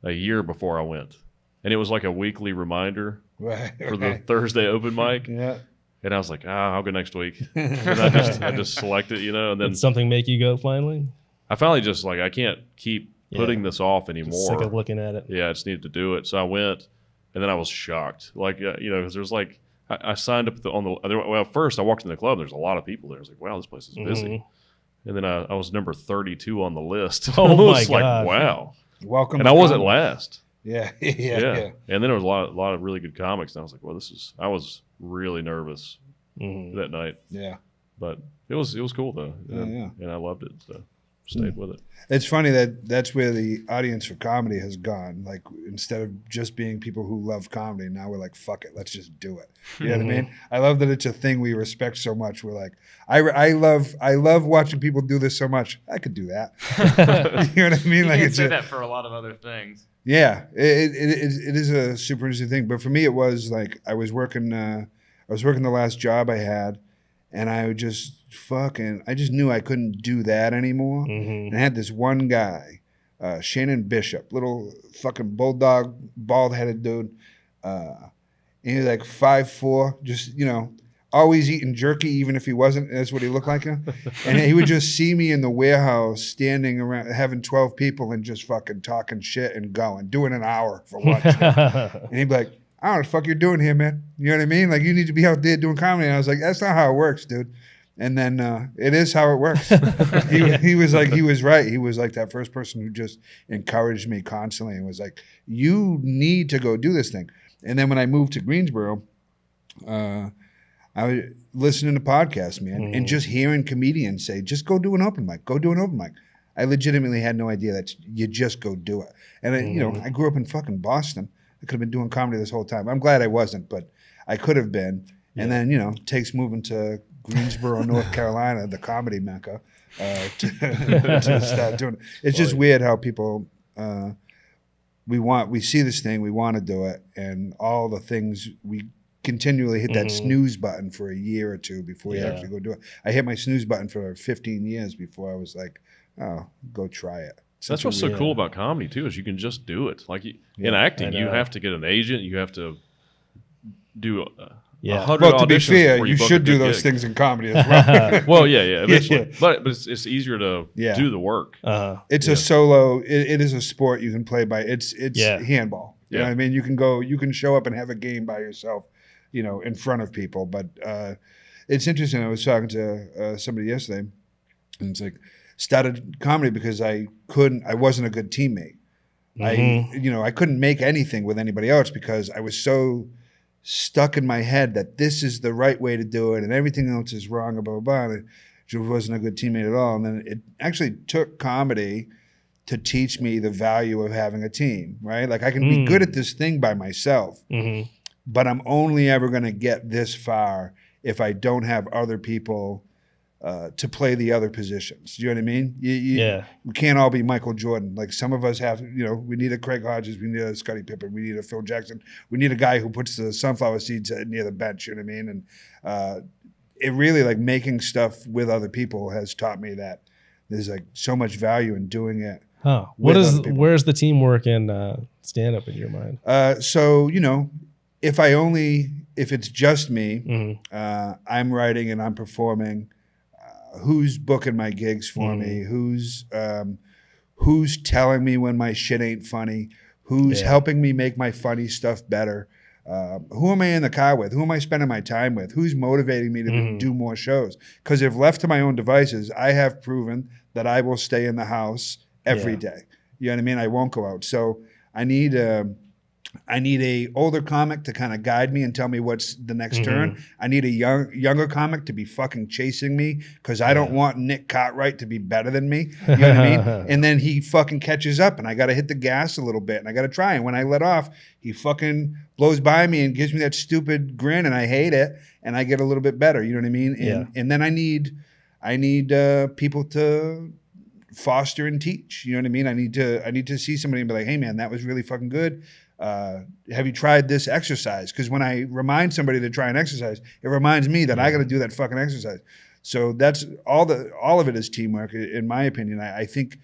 a year before I went, and it was like a weekly reminder for the Thursday open mic. Yeah. And I was like, I'll go next week. And I just select it, and then did something make you go finally? I finally just like, I can't keep putting this off anymore. Just sick of looking at it. Yeah, I just needed to do it. So I went, and then I was shocked. Like, because there's like, I signed up first I walked in the club, there's a lot of people there. I was like, wow, this place is busy. And then I was number 32 on the list. Oh, I was my like, God. Wow. Welcome. And I wasn't last. Yeah. And then there was a lot of really good comics. And I was like, well, I was really nervous that night. Yeah. But it was cool though. And I loved it. So stayed with it. It's funny that's where the audience for comedy has gone. Like instead of just being people who love comedy, now we're like, fuck it, let's just do it. You know what I mean? I love that it's a thing we respect so much. We're like, I love watching people do this so much. I could do that. You know what I mean? You like can't it's say that for a lot of other things. Yeah, it is a super interesting thing. But for me, it was like I was working I was working the last job I had, and I just knew I couldn't do that anymore. And I had this one guy, Shannon Bishop, little fucking bulldog, bald-headed dude. And he was like 5'4", just, always eating jerky, even if he wasn't. That's what he looked like. And he would just see me in the warehouse standing around, having 12 people and just fucking talking shit and doing an hour for lunch. And he'd be like, I don't know what the fuck you're doing here, man. You know what I mean? Like, you need to be out there doing comedy. And I was like, that's not how it works, dude. And then it is how it works. he was like, he was right. He was like that first person who just encouraged me constantly and was like, you need to go do this thing. And then when I moved to Greensboro, I was listening to podcasts, man, and just hearing comedians say, just go do an open mic, go do an open mic. I legitimately had no idea that you just go do it. And I grew up in fucking Boston. I could have been doing comedy this whole time. I'm glad I wasn't, but I could have been. And then, takes moving to Greensboro, North Carolina, the comedy mecca, to start doing it. It's just weird how people, we see this thing, we want to do it, and all the things we continually hit that snooze button for a year or two before you actually go do it. I hit my snooze button for 15 years before I was like, oh, go try it. That's what's so cool about comedy too, is you can just do it. Like in acting, you have to get an agent, you have to do 100 well, to be auditions fair, before you should do those things in comedy as well. Well, eventually. But it's easier to do the work. It's a solo. It is a sport you can play by. It's handball. You know what I mean? You can show up and have a game by yourself, in front of people. But it's interesting. I was talking to somebody yesterday, and it's like, started comedy because I wasn't a good teammate. I couldn't make anything with anybody else because I was so stuck in my head that this is the right way to do it and everything else is wrong, blah, blah, blah. And I just wasn't a good teammate at all. And then it actually took comedy to teach me the value of having a team, right? Like I can be good at this thing by myself, but I'm only ever going to get this far if I don't have other people to play the other positions. You know what I mean? We can't all be Michael Jordan. Like some of us have, we need a Craig Hodges, we need a Scottie Pippen, we need a Phil Jackson, we need a guy who puts the sunflower seeds near the bench. You know what I mean? And it really, like, making stuff with other people has taught me that there's like so much value in doing it. Huh. Where's the teamwork and stand up in your mind? So if it's just me, I'm writing and I'm performing. Who's booking my gigs for me? Who's telling me when my shit ain't funny? Who's helping me make my funny stuff better? Who am I in the car with? Who am I spending my time with? Who's motivating me to do more shows? Because if left to my own devices, I have proven that I will stay in the house every day. You know what I mean? I won't go out. So I need a older comic to kind of guide me and tell me what's the next turn. I need a younger comic to be fucking chasing me because I don't want Nick Cartwright to be better than me. You know what I mean? And then he fucking catches up and I got to hit the gas a little bit and I got to try. And when I let off, he fucking blows by me and gives me that stupid grin and I hate it and I get a little bit better. You know what I mean? And then I need people to foster and teach. You know what I mean? I need to see somebody and be like, hey man, that was really fucking good. Have you tried this exercise? Because when I remind somebody to try an exercise, it reminds me that I got to do that fucking exercise. So that's all of it is teamwork, in my opinion. I think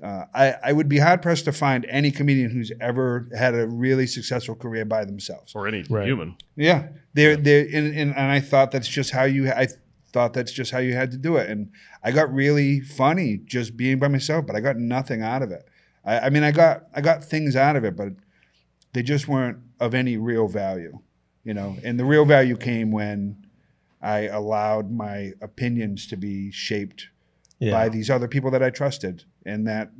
I would be hard pressed to find any comedian who's ever had a really successful career by themselves, or any human. Yeah, and I thought that's just how you. I thought that's just how you had to do it, and I got really funny just being by myself, but I got nothing out of it. I mean, I got things out of it, but they just weren't of any real value, and the real value came when I allowed my opinions to be shaped by these other people that I trusted. And that,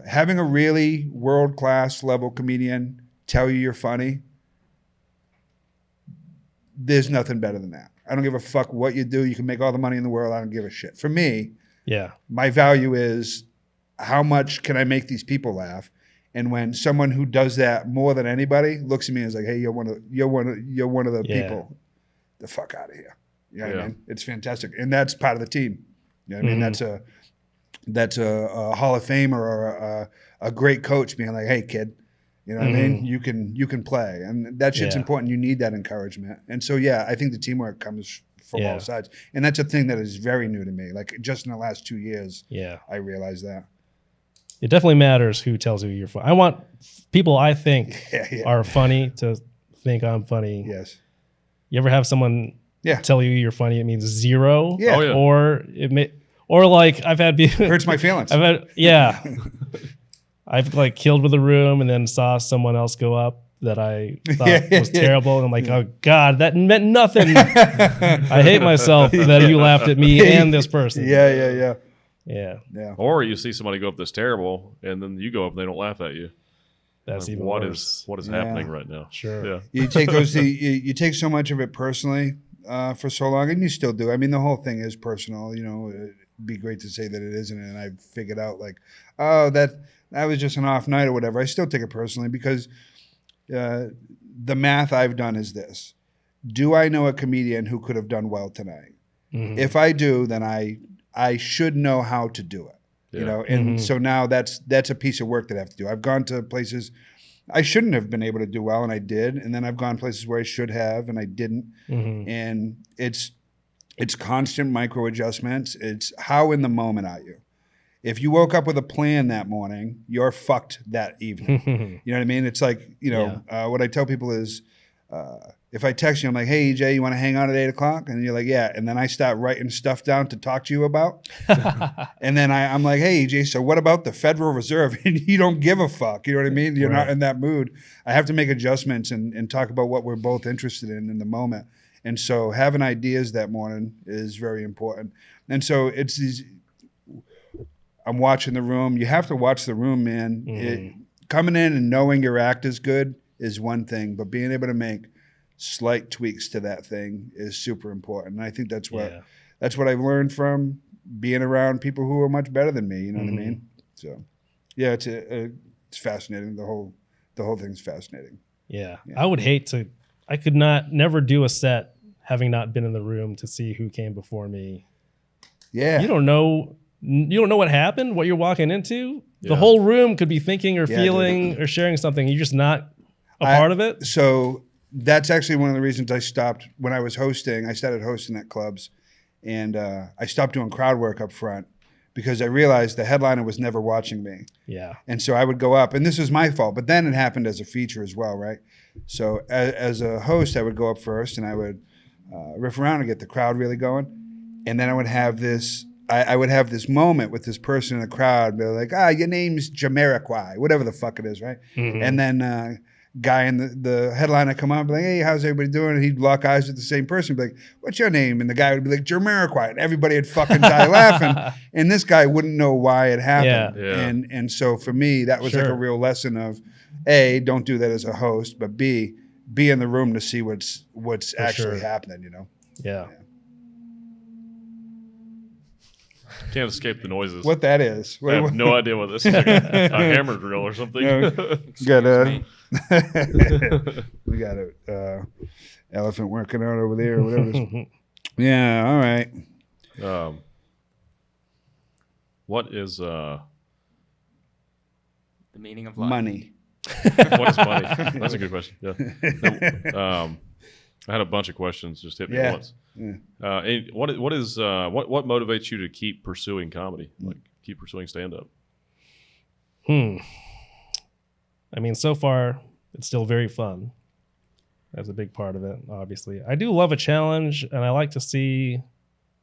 having a really world-class level comedian tell you you're funny, there's nothing better than that. I don't give a fuck what you do. You can make all the money in the world. I don't give a shit. For me, my value is how much can I make these people laugh? And when someone who does that more than anybody looks at me and is like, "Hey, you're one of the people, the fuck out of here." You know what I mean? It's fantastic, and that's part of the team. You know what I mean? That's a Hall of Famer or a great coach being like, "Hey, kid, You know what I mean? You can play, and that shit's important. You need that encouragement, and so I think the teamwork comes from all sides, and that's a thing that is very new to me. Like just in the last 2 years, I realized that it definitely matters who tells you you're funny. I want people I think are funny to think I'm funny. Yes. You ever have someone tell you you're funny? It means zero. Yeah. Oh, yeah. Or it may, or like I've had people hurts my feelings. I've like killed with a room and then saw someone else go up that I thought was terrible. And I'm like, oh God, that meant nothing. I hate myself that you laughed at me and this person. Yeah. Or you see somebody go up that's terrible, and then you go up and they don't laugh at you. That's like, even worse. What is happening right now? Sure. Yeah. You take those. You take so much of it personally for so long, and you still do. I mean, the whole thing is personal. You know, it'd be great to say that it isn't, and I figured out like, oh, that was just an off night or whatever. I still take it personally because the math I've done is this: do I know a comedian who could have done well tonight? If I do, then I should know how to do it. You know, and so now that's a piece of work that I have to do. I've gone to places I shouldn't have been able to do well, and I did, and then I've gone places where I should have, and I didn't. And it's constant micro adjustments. It's how in the moment are you? If you woke up with a plan that morning, you're fucked that evening. You know what I mean? It's like, you know, what I tell people is, if I text you, I'm like, hey, EJ, you want to hang out at 8 o'clock? And you're like, yeah. And then I start writing stuff down to talk to you about. And then I'm like, hey, EJ, so what about the Federal Reserve? And you don't give a fuck. You know what I mean? You're not in that mood. I have to make adjustments and talk about what we're both interested in the moment. And so having ideas that morning is very important. And so it's these, I'm watching the room. You have to watch the room, man. Coming in and knowing your act is good is one thing, but being able to make slight tweaks to that thing is super important. And I think that's what I've learned from being around people who are much better than me. You know what I mean? So, yeah, it's fascinating. The whole thing's fascinating. Yeah. I would hate to. I could never do a set having not been in the room to see who came before me. Yeah, you don't know what happened, what you're walking into. The whole room could be thinking or feeling or sharing something. You're just not a part of it. So that's actually one of the reasons I stopped when I was hosting. I started hosting at clubs, and I stopped doing crowd work up front because I realized the headliner was never watching me. Yeah. And so I would go up, and this was my fault, but then it happened as a feature as well, right? So as a host, I would go up first, and I would riff around and get the crowd really going, and then I would have this. I would have this moment with this person in the crowd, be like, your name's Jamiroquai, whatever the fuck it is, right? And then guy in the headliner come up, be like, hey, how's everybody doing? And he'd lock eyes with the same person, be like, what's your name? And the guy would be like, Jamiroquai, and everybody would fucking die laughing, and this guy wouldn't know why it happened. And so for me, that was like a real lesson of A, don't do that as a host, but B, be in the room to see what's actually happening, you know? Yeah. Can't escape the noises. What that is? I have no idea what this is. Like a hammer drill or something. We got a elephant working out over there or whatever. Yeah. All right. What is the meaning of life? Money. What is money? That's a good question. Yeah. I had a bunch of questions. Just hit me once. Yeah. What motivates you to keep pursuing comedy? Like keep pursuing stand-up? I mean, so far it's still very fun. That's a big part of it, obviously. I do love a challenge, and I like to see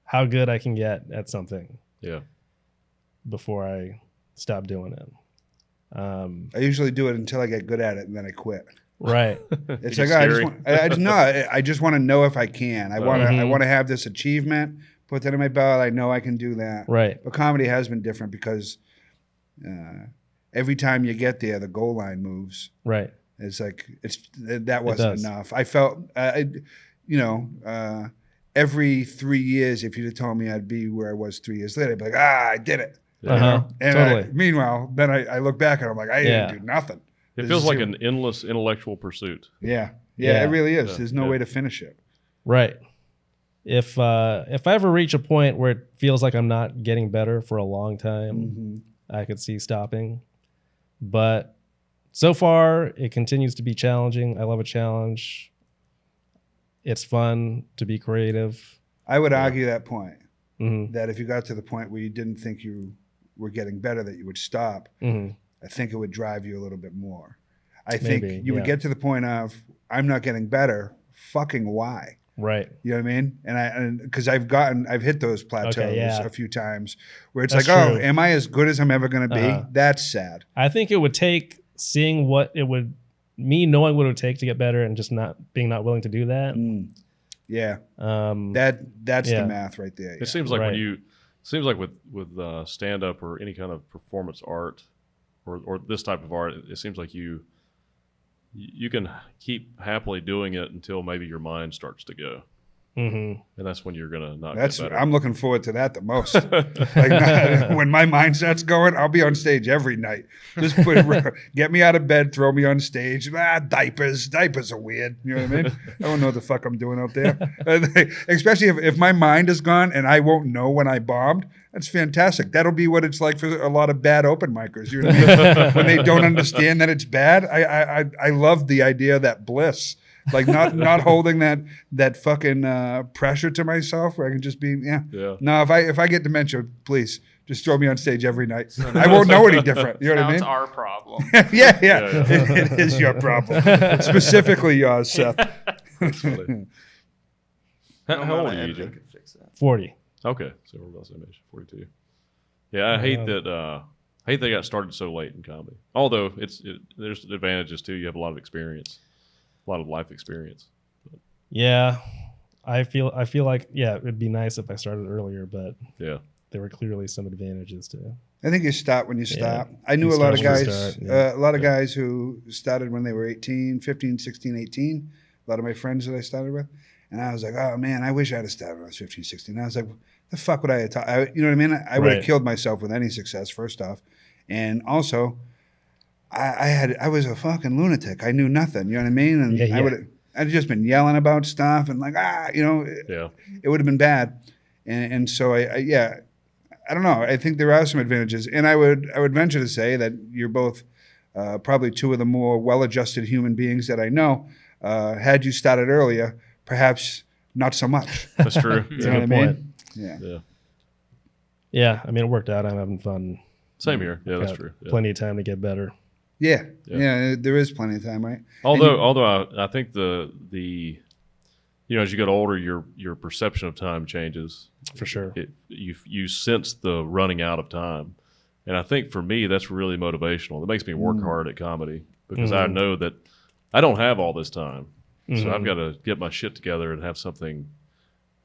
how good I can get at something. Yeah. Before I stop doing it. I usually do it until I get good at it, and then I quit. Right. It's like I just want to know if I can. I want to have this achievement. Put that in my belt. I know I can do that. Right. But comedy has been different because every time you get there, the goal line moves. Right. It's like that wasn't enough. I felt, every 3 years, if you'd have told me I'd be where I was 3 years later, I'd be like, I did it. And totally. Meanwhile, then I look back and I'm like, I didn't do nothing. It feels like an endless intellectual pursuit. Yeah, it really is. There's no way to finish it. Right. If I ever reach a point where it feels like I'm not getting better for a long time, I could see stopping. But so far, it continues to be challenging. I love a challenge. It's fun to be creative. I would argue that point, that if you got to the point where you didn't think you were getting better, that you would stop. I think it would drive you a little bit more. I think you would get to the point of, I'm not getting better. Fucking why? Right. You know what I mean? And because I've hit those plateaus a few times where it's That's like, oh, true. am I as good as I'm ever going to be? That's sad. I think it would take seeing what it would, knowing what it would take to get better and just not willing to do that. Yeah. That's the math right there. It seems like with stand up or any kind of performance art or this type of art, it seems like you can keep happily doing it until maybe your mind starts to go. And that's when you're gonna not get better. I'm looking forward to that the most. Like, when my mind starts going, I'll be on stage every night. Just get me out of bed, throw me on stage. Diapers are weird. You know what I mean? I don't know what the fuck I'm doing out there. Especially if my mind is gone and I won't know when I bombed. That's fantastic. That'll be what it's like for a lot of bad open micers. You know what I mean? When they don't understand that it's bad. I love the idea of that bliss. Like not holding that fucking pressure to myself where I can just be No, if I get dementia, please just throw me on stage every night. I won't know any different. You know what I mean? It's our problem. yeah. It is your problem, specifically yours, Seth. How old are you, Jim? 40. Okay, so we're about the same age, 42. Yeah, I hate that. They got started so late in comedy. Although there's advantages too. You have a lot of experience. A lot of life experience. Yeah, I feel like it'd be nice if I started earlier, but there were clearly some advantages to it. I think you stop when you stop. I knew a lot of guys who started when they were 18, 15, 16, 18. A lot of my friends that I started with. And I was like, oh man, I wish I had started when I was 15, 16. And I was like, the fuck would I have taught? You know what I mean? I would have killed myself with any success, first off. And also, I was a fucking lunatic. I knew nothing. You know what I mean? And I'd just been yelling about stuff and like, it would have been bad. And so I don't know. I think there are some advantages. And I would venture to say that you're both probably two of the more well-adjusted human beings that I know. Had you started earlier, perhaps not so much. That's true. You know what I mean? Yeah. Yeah, I mean, it worked out. I'm having fun. Same here. Yeah, that's true. Plenty of time to get better. Yeah, there is plenty of time, right? Although I think the as you get older, your perception of time changes. For sure. You sense the running out of time, and I think for me that's really motivational. It makes me work hard at comedy because I know that I don't have all this time, so I've got to get my shit together and have something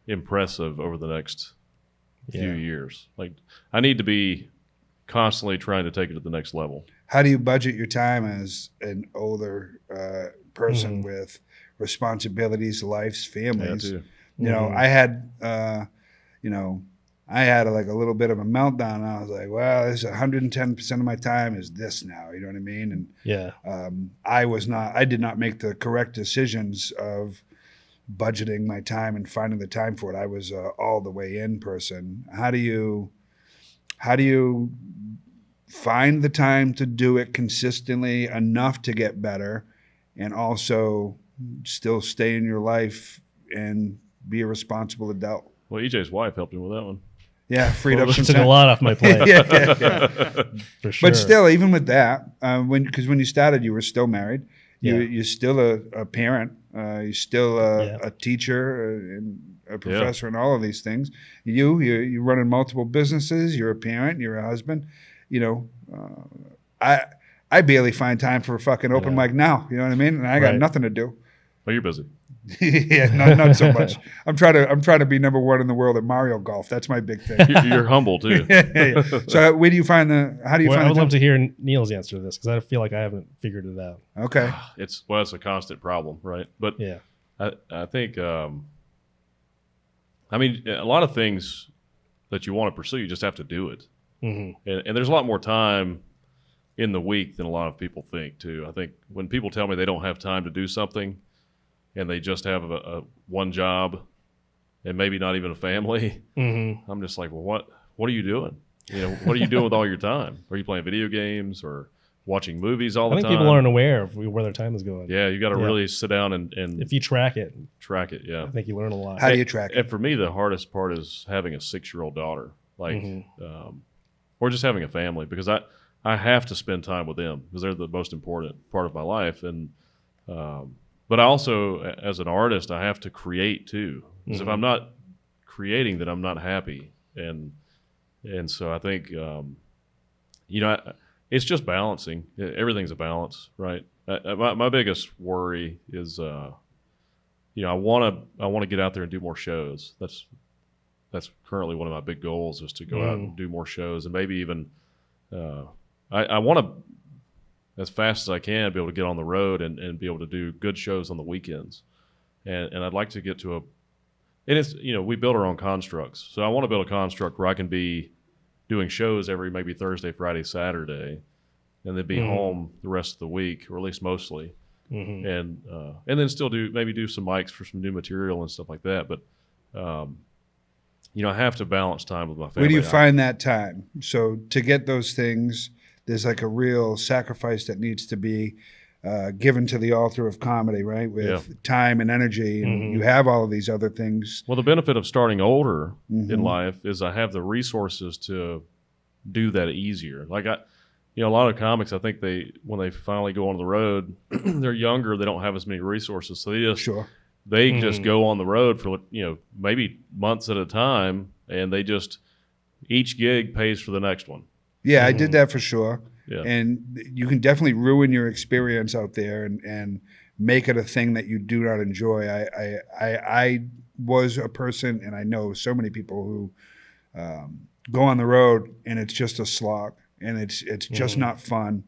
impressive over the next few years. Like I need to be constantly trying to take it to the next level. How do you budget your time as an older person with responsibilities, lives, families? Yeah, you know, I had, I had like a little bit of a meltdown. And I was like, well, this 110% of my time is this now. You know what I mean? And I did not make the correct decisions of budgeting my time and finding the time for it. I was all the way in person. How do you find the time to do it consistently enough to get better and also still stay in your life and be a responsible adult? Well, EJ's wife helped him with that one. Yeah, freed up some took time. a lot off my plate. yeah. For sure. But still, even with that, because when you started, you were still married. You're still a parent. You're still a teacher and a professor and all of these things. You're running multiple businesses. You're a parent. You're a husband. You know, I barely find time for a fucking open mic now. You know what I mean? And I got nothing to do. Oh, you're busy. Yeah, not so much. I'm trying to be number one in the world at Mario Golf. That's my big thing. You're humble too. Yeah. So where do you find how do you find I would love to hear Neil's answer to this because I feel like I haven't figured it out. Okay. It's a constant problem, right? But I think I mean a lot of things that you want to pursue, you just have to do it. And there's a lot more time in the week than a lot of people think too. I think when people tell me they don't have time to do something and they just have a one job and maybe not even a family, I'm just like, well, what are you doing? You know, what are you doing with all your time? Are you playing video games or watching movies all the I time. think people aren't aware of where their time is going. Yeah, you got to really sit down and if you track it, yeah. I think you learn a lot. How do you track it? And for me, the hardest part is having a 6-year-old daughter, like, or just having a family, because I have to spend time with them because they're the most important part of my life. And but I also, as an artist, I have to create too. Because if I'm not creating, then I'm not happy. And so I think, it's just balancing. Everything's a balance, right? My biggest worry is, I want to get out there and do more shows. That's currently one of my big goals, is to go out and do more shows, and maybe even I want to, as fast as I can, be able to get on the road and be able to do good shows on the weekends. And I'd like to get to and it's, we build our own constructs. So I want to build a construct where I can be doing shows every maybe Thursday, Friday, Saturday, and then be home the rest of the week, or at least mostly. And then still do some mics for some new material and stuff like that. But, I have to balance time with my family. Where do you find that time? So to get those things, there's like a real sacrifice that needs to be given to the altar of comedy, right? With time and energy, and you have all of these other things. Well, the benefit of starting older in life is I have the resources to do that easier. Like a lot of comics, I think when they finally go on the road, they're younger, they don't have as many resources, so they just go on the road for maybe months at a time, and each gig pays for the next one. Yeah, I did that for sure. Yeah. And you can definitely ruin your experience out there and make it a thing that you do not enjoy. I was a person, and I know so many people who go on the road and it's just a slog, and it's just not fun.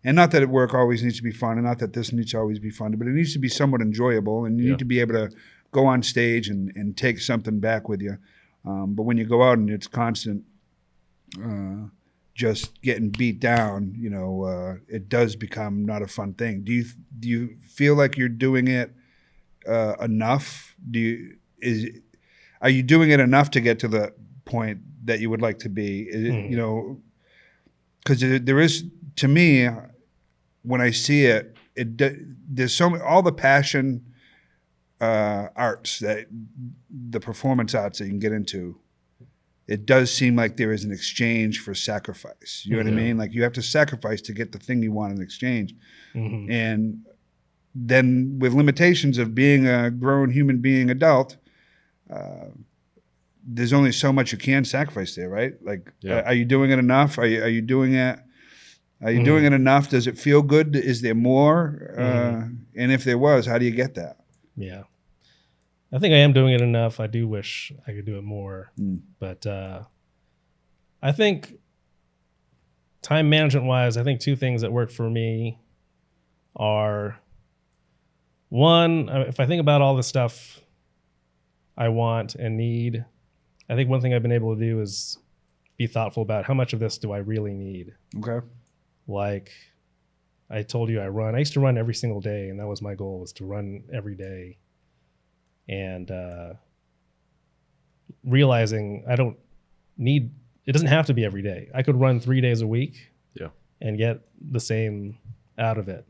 And not that work always needs to be fun, and not that this needs to always be fun, but it needs to be somewhat enjoyable, and you need to be able to go on stage and take something back with you. But when you go out and it's constant just getting beat down, it does become not a fun thing. Do you feel like you're doing it enough? Are you doing it enough to get to the point that you would like to be? Is it, because there is, to me, when I see it, there's all the passion arts, that the performance arts that you can get into. It does seem like there is an exchange for sacrifice. You know what I mean? Like, you have to sacrifice to get the thing you want in exchange. And then with limitations of being a grown human being adult, there's only so much you can sacrifice there, right? Like, are you doing it enough? Are you doing it? Are you doing it enough? Does it feel good? Is there more? And if there was, how do you get that? Yeah. I think I am doing it enough. I do wish I could do it more. But I think time management wise, I think two things that work for me are, one, if I think about all the stuff I want and need, I think one thing I've been able to do is be thoughtful about how much of this do I really need. Okay. Like I told you, I used to run every single day, and that was my goal, was to run every day. And realizing I don't need, it doesn't have to be every day. I could run 3 days a week and get the same out of it.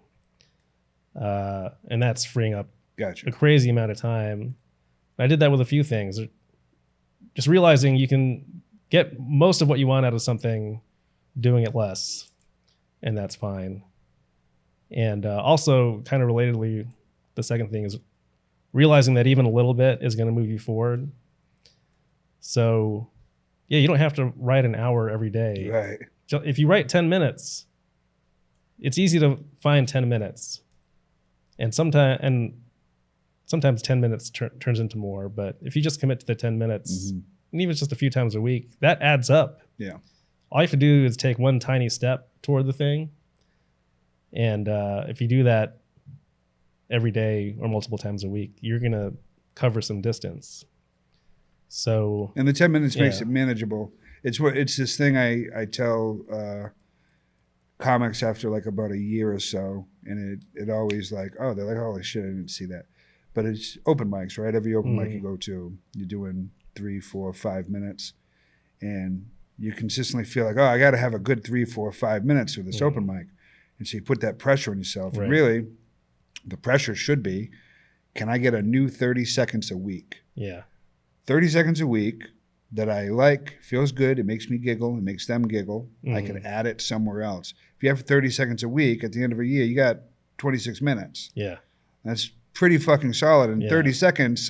And that's freeing up a crazy amount of time. I did that with a few things. Just realizing you can get most of what you want out of something doing it less, and that's fine. And also, kind of relatedly, the second thing is realizing that even a little bit is going to move you forward. So, yeah, you don't have to write an hour every day. Right. If you write 10 minutes, it's easy to find 10 minutes. And sometimes 10 minutes turns into more. But if you just commit to the 10 minutes, and even just a few times a week, that adds up. Yeah. All you have to do is take one tiny step toward the thing. And if you do that every day or multiple times a week, you're going to cover some distance. So, and the 10 minutes makes it manageable. It's this thing I tell comics after like about a year or so, and it always like, oh, they're like, holy shit, I didn't see that. But it's open mics, right? Every open mic you go to, you're doing 3, 4, 5 minutes, and you consistently feel like, oh, I got to have a good 3, 4, 5 minutes for this open mic. And so you put that pressure on yourself. Right. And really, the pressure should be, can I get a new 30 seconds a week? Yeah. 30 seconds a week that I like, feels good, it makes me giggle, it makes them giggle. I Mm-hmm. can add it somewhere else. If you have 30 seconds a week, at the end of a year, you got 26 minutes. Yeah. That's pretty fucking solid. And Yeah. 30 seconds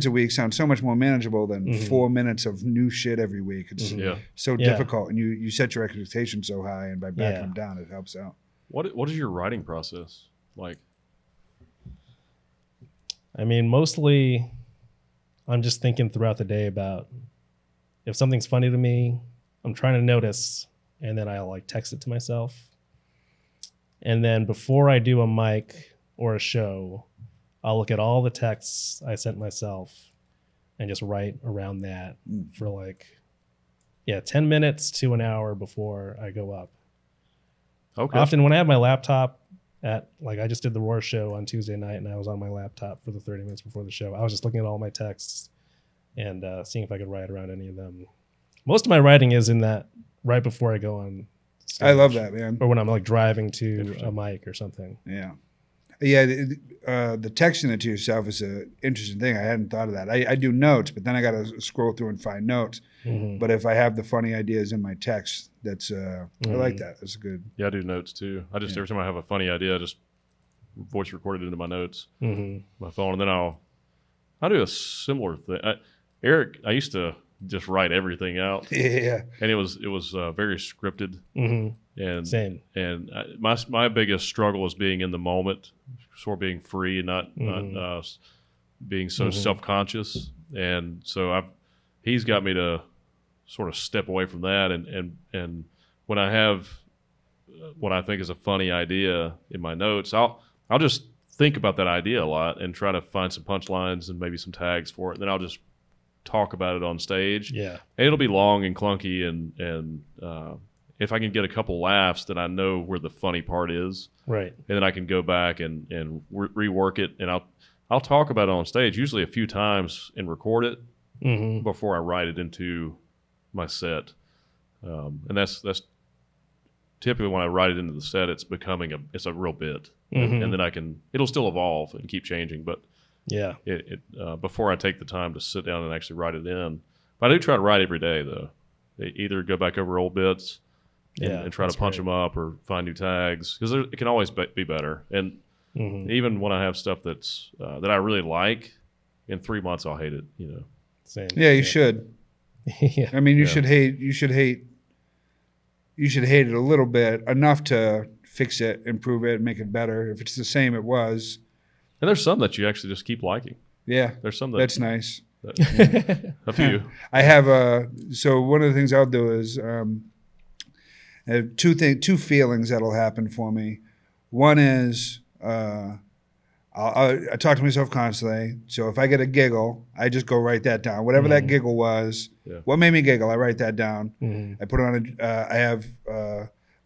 a week sounds so much more manageable than 4 minutes of new shit every week. It's so difficult. And you set your expectations so high, and by backing them down, it helps out. What is your writing process like? I mean, mostly I'm just thinking throughout the day about if something's funny to me, I'm trying to notice, and then I'll like text it to myself. And then before I do a mic or a show, I'll look at all the texts I sent myself and just write around that for like, 10 minutes to an hour before I go up. Okay. Often when I have my laptop at, like, I just did the Roar show on Tuesday night and I was on my laptop for the 30 minutes before the show. I was just looking at all my texts and seeing if I could write around any of them. Most of my writing is in that right before I go on stage. I love that, man. Or when I'm like driving to a mic or something. Yeah. Yeah, the texting it to yourself is an interesting thing. I hadn't thought of that. I do notes, but then I got to scroll through and find notes. Mm-hmm. But if I have the funny ideas in my text, that's I like that. That's good. Yeah, I do notes too. I just every time I have a funny idea, I just voice record it into my notes, my phone, and then I'll do a similar thing. Eric, I used to just write everything out. Yeah, and it was very scripted. And Same. And my biggest struggle is being in the moment, sort of being free and not being so self-conscious. And so he's got me to sort of step away from that. And when I have what I think is a funny idea in my notes, I'll just think about that idea a lot and try to find some punchlines and maybe some tags for it. And then I'll just talk about it on stage. Yeah. And it'll be long and clunky and if I can get a couple laughs, then I know where the funny part is. Right. And then I can go back and rework it, and I'll talk about it on stage, usually a few times, and record it before I write it into my set. And that's typically when I write it into the set, it's a real bit, and then it'll still evolve and keep changing. But before I take the time to sit down and actually write it in, but I do try to write every day though. Either go back over old bits. And try to punch them up or find new tags, because it can always be better. And even when I have stuff that's that I really like, in 3 months I'll hate it. Same. Yeah, you should. Yeah. I mean, you should hate it a little bit, enough to fix it, improve it, make it better. If it's the same it was. And there's some that you actually just keep liking. Yeah, There's some that's nice. A few. I have so one of the things I'll do is I have two feelings that'll happen for me. One is I talk to myself constantly. So if I get a giggle, I just go write that down. Whatever that giggle was, what made me giggle, I write that down. I put it on I have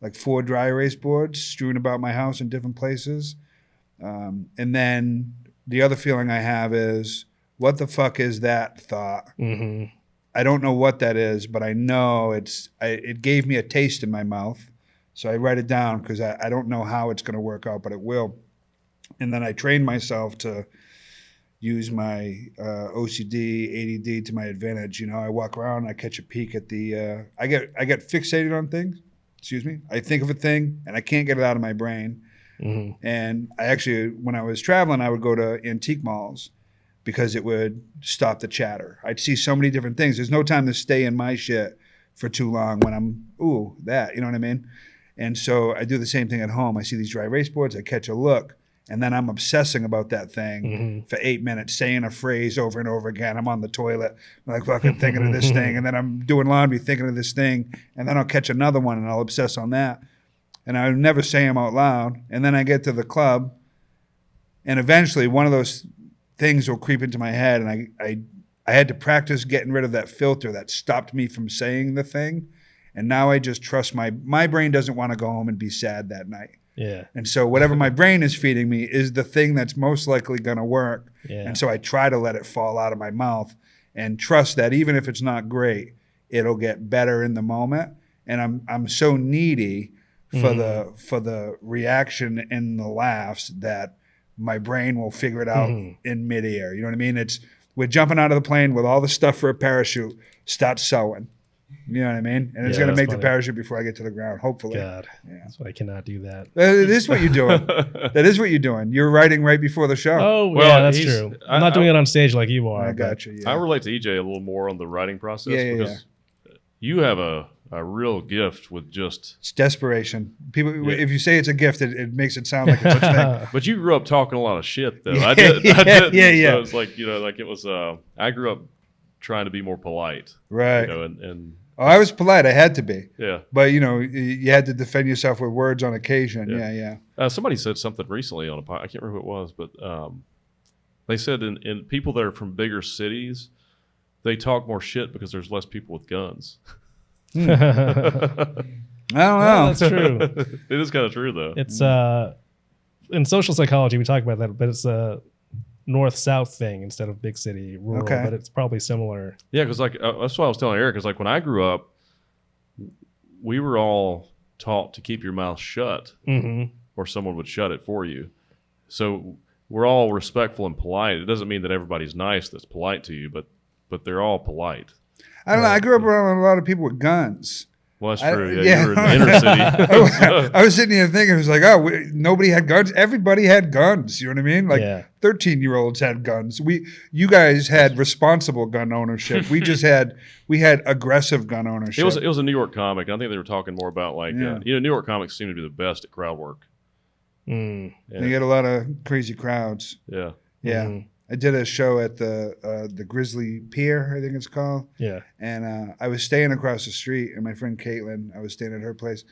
like 4 dry erase boards strewn about my house in different places. And then the other feeling I have is, what the fuck is that thought? I don't know what that is, but I know it gave me a taste in my mouth. So I write it down because I don't know how it's going to work out, but it will. And then I train myself to use my OCD, ADD to my advantage. I walk around, I catch a peek at the I get fixated on things. Excuse me. I think of a thing and I can't get it out of my brain. And I actually, when I was traveling, I would go to antique malls, because it would stop the chatter. I'd see so many different things. There's no time to stay in my shit for too long when I'm, you know what I mean? And so I do the same thing at home. I see these dry erase boards, I catch a look, and then I'm obsessing about that thing for 8 minutes, saying a phrase over and over again. I'm on the toilet, like fucking thinking of this thing, and then I'm doing laundry thinking of this thing, and then I'll catch another one and I'll obsess on that. And I'll never say them out loud. And then I get to the club, and eventually one of those things will creep into my head, and I had to practice getting rid of that filter that stopped me from saying the thing. And now I just trust my brain doesn't want to go home and be sad that night. Yeah. And so whatever my brain is feeding me is the thing that's most likely going to work. Yeah. And so I try to let it fall out of my mouth and trust that even if it's not great, it'll get better in the moment. And I'm so needy for the reaction and the laughs that my brain will figure it out in midair. You know what I mean? We're jumping out of the plane with all the stuff for a parachute, start sewing. You know what I mean? And it's going to make the parachute before I get to the ground, hopefully. God, that's why I cannot do that. It is what you're doing. That is what you're doing. You're writing right before the show. Oh, well, yeah, that's true. I'm not doing it on stage like you are. I got you. Yeah. I relate to EJ a little more on the writing process because you have a real gift with just... It's desperation. People, if you say it's a gift, it makes it sound like it's such a thing. But you grew up talking a lot of shit, though. I did. Yeah. So it's like, like it was... I grew up trying to be more polite. Right. And oh, I was polite. I had to be. Yeah. But, you had to defend yourself with words on occasion. Yeah. Somebody said something recently on a podcast. I can't remember who it was, but they said in people that are from bigger cities, they talk more shit because there's less people with guns. I don't know. That's true. It is kind of true, though. It's in social psychology, we talk about that, but it's a north-south thing instead of big city, rural, but it's probably similar. Yeah, because that's what I was telling Eric, because when I grew up, we were all taught to keep your mouth shut or someone would shut it for you. So we're all respectful and polite. It doesn't mean that everybody's nice that's polite to you, but they're all polite. I don't know. I grew up around a lot of people with guns. Well, that's true. You were in the inner city. I was sitting here thinking, it was like, nobody had guns. Everybody had guns. You know what I mean? Like 13-year-olds had guns. You guys had responsible gun ownership. We had aggressive gun ownership. It was a New York comic. I think they were talking more about New York comics seem to be the best at crowd work. You get a lot of crazy crowds. Yeah. Yeah. Mm-hmm. I did a show at the Grizzly Pier, I think it's called. Yeah. And I was staying across the street, and my friend Caitlin, I was staying at her place,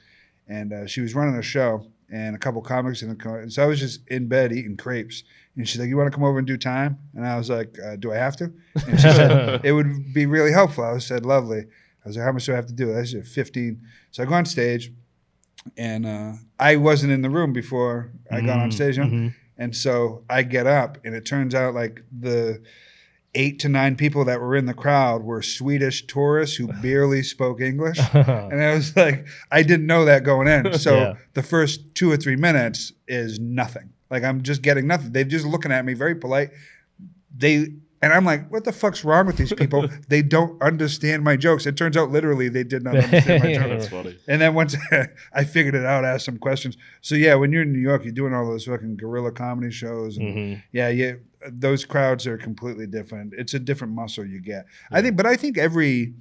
and she was running a show, and a couple comics in the car. And so I was just in bed eating crepes. And she's like, "You want to come over and do time?" And I was like, "Do I have to?" And she said, "It would be really helpful." I said, "Lovely." I was like, "How much do I have to do?" I said, 15. So I go on stage, and I wasn't in the room before I got on stage. And so I get up, and it turns out like the 8 to 9 people that were in the crowd were Swedish tourists who barely spoke English. And I was like, I didn't know that going in. So the first 2 or 3 minutes is nothing. Like I'm just getting nothing. They're just looking at me very polite. And I'm like, what the fuck's wrong with these people? They don't understand my jokes. It turns out literally they did not understand my jokes. That's funny. And then once I figured it out, asked some questions. So yeah, when you're in New York, you're doing all those fucking guerrilla comedy shows. And those crowds are completely different. It's a different muscle you get. I think every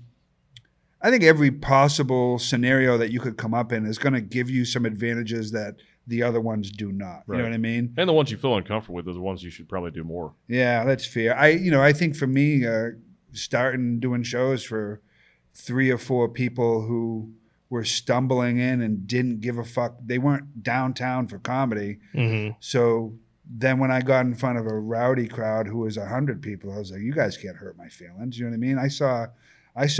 possible scenario that you could come up in is going to give you some advantages that the other ones do not. You know what I mean? And the ones you feel uncomfortable with are the ones you should probably do more. Yeah, that's fair. I think for me, starting doing shows for 3 or 4 people who were stumbling in and didn't give a fuck. They weren't downtown for comedy. So then when I got in front of a rowdy crowd who was 100 people, I was like, you guys can't hurt my feelings. You know what I mean? I saw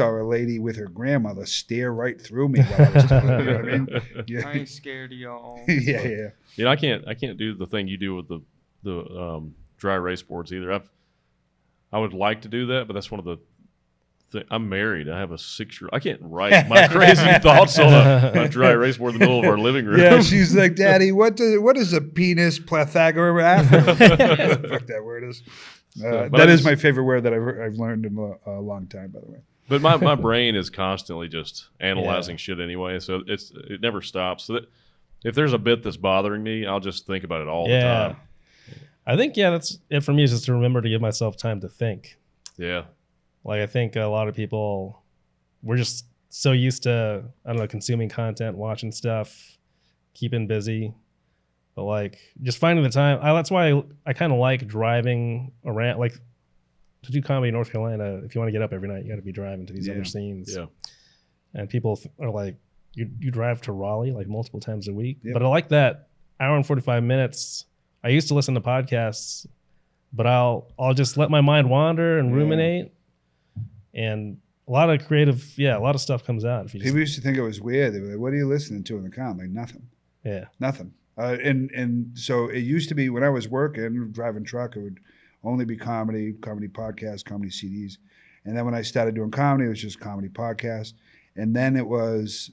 a lady with her grandmother stare right through me while I was talking. You know what I mean? I ain't scared of y'all. Yeah. I can't do the thing you do with the dry erase boards either. I would like to do that, but that's one of the things. I'm married. I have a 6-year-old. I can't write my crazy thoughts on a dry erase board in the middle of our living room. Yeah, she's like, "Daddy, what is a penis Pythagorean?" Fuck that word is. That is my favorite word that I've learned in a long time, by the way. But my brain is constantly just analyzing shit anyway, so it never stops. So that if there's a bit that's bothering me, I'll just think about it all the time. I think that's it for me, is just to remember to give myself time to think. Yeah. Like I think a lot of people, we're just so used to, I don't know, consuming content, watching stuff, keeping busy. But like just finding the time, that's why I kind of like driving around, like to do comedy in North Carolina. If you want to get up every night, you got to be driving to these other scenes. Yeah. And people are like, you drive to Raleigh like multiple times a week. But I like that hour and 45 minutes. I used to listen to podcasts, but I'll just let my mind wander and ruminate. And a lot of creative, a lot of stuff comes out. People used to think it was weird. They were like, "What are you listening to in the car?" I'm like, nothing. Yeah. Nothing. And so it used to be when I was working, driving truck, it would only be comedy podcasts, comedy CDs. And then when I started doing comedy, it was just comedy podcasts. And then it was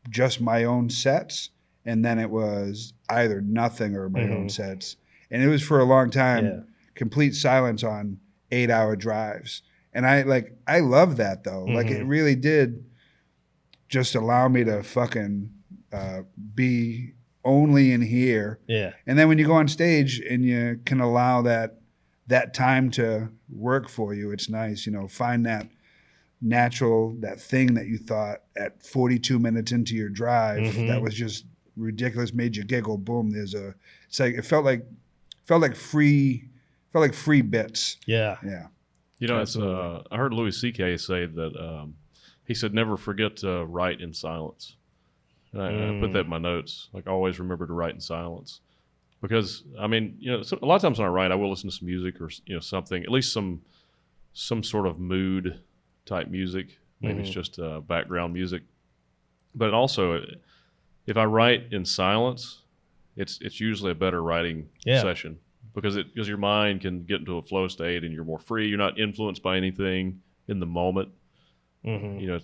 just my own sets, and then it was either nothing or my own sets. And it was for a long time, complete silence on 8-hour drives. And I love that though. Like it really did just allow me to fucking be only in here. Yeah. And then when you go on stage and you can allow that time to work for you, it's nice, you know, find that natural, that thing that you thought at 42 minutes into your drive that was just ridiculous, made you giggle. Boom, it's like it felt like free bits. Yeah. You know, it's I heard Louis C.K. say that he said never forget to write in silence. And I put that in my notes. Like always remember to write in silence, because I mean, you know, a lot of times when I write, I will listen to some music or, you know, something, at least some sort of mood type music. Maybe it's just background music. But also, if I write in silence, it's usually a better writing session, because your mind can get into a flow state and you're more free. You're not influenced by anything in the moment. You know,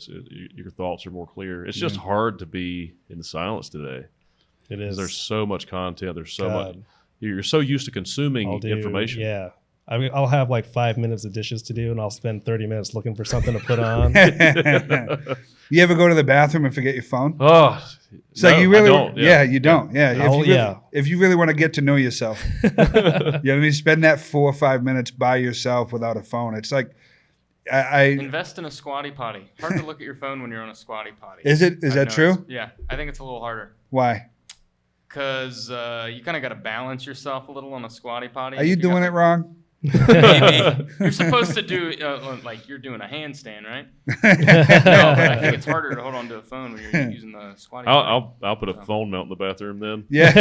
your thoughts are more clear. It's just hard to be in silence today. It is. There's so much content. There's so much. You're so used to consuming information. Yeah. I mean, I'll have like 5 minutes of dishes to do, and I'll spend 30 minutes looking for something to put on. You ever go to the bathroom and forget your phone? Oh, it's like you really don't. Yeah, you don't. Yeah. If you really want to get to know yourself, you know what I mean? Spend that 4 or 5 minutes by yourself without a phone. It's like I invest in a squatty potty. Hard to look at your phone when you're on a squatty potty. Is that true? Yeah, I think it's a little harder. Why? Because you kind of got to balance yourself a little on a squatty potty. Are you doing it wrong? Maybe. You're supposed to do like you're doing a handstand, right? No, but I think it's harder to hold on to a phone when you're using the squatty potty. I'll put a phone mount in the bathroom then. Yeah.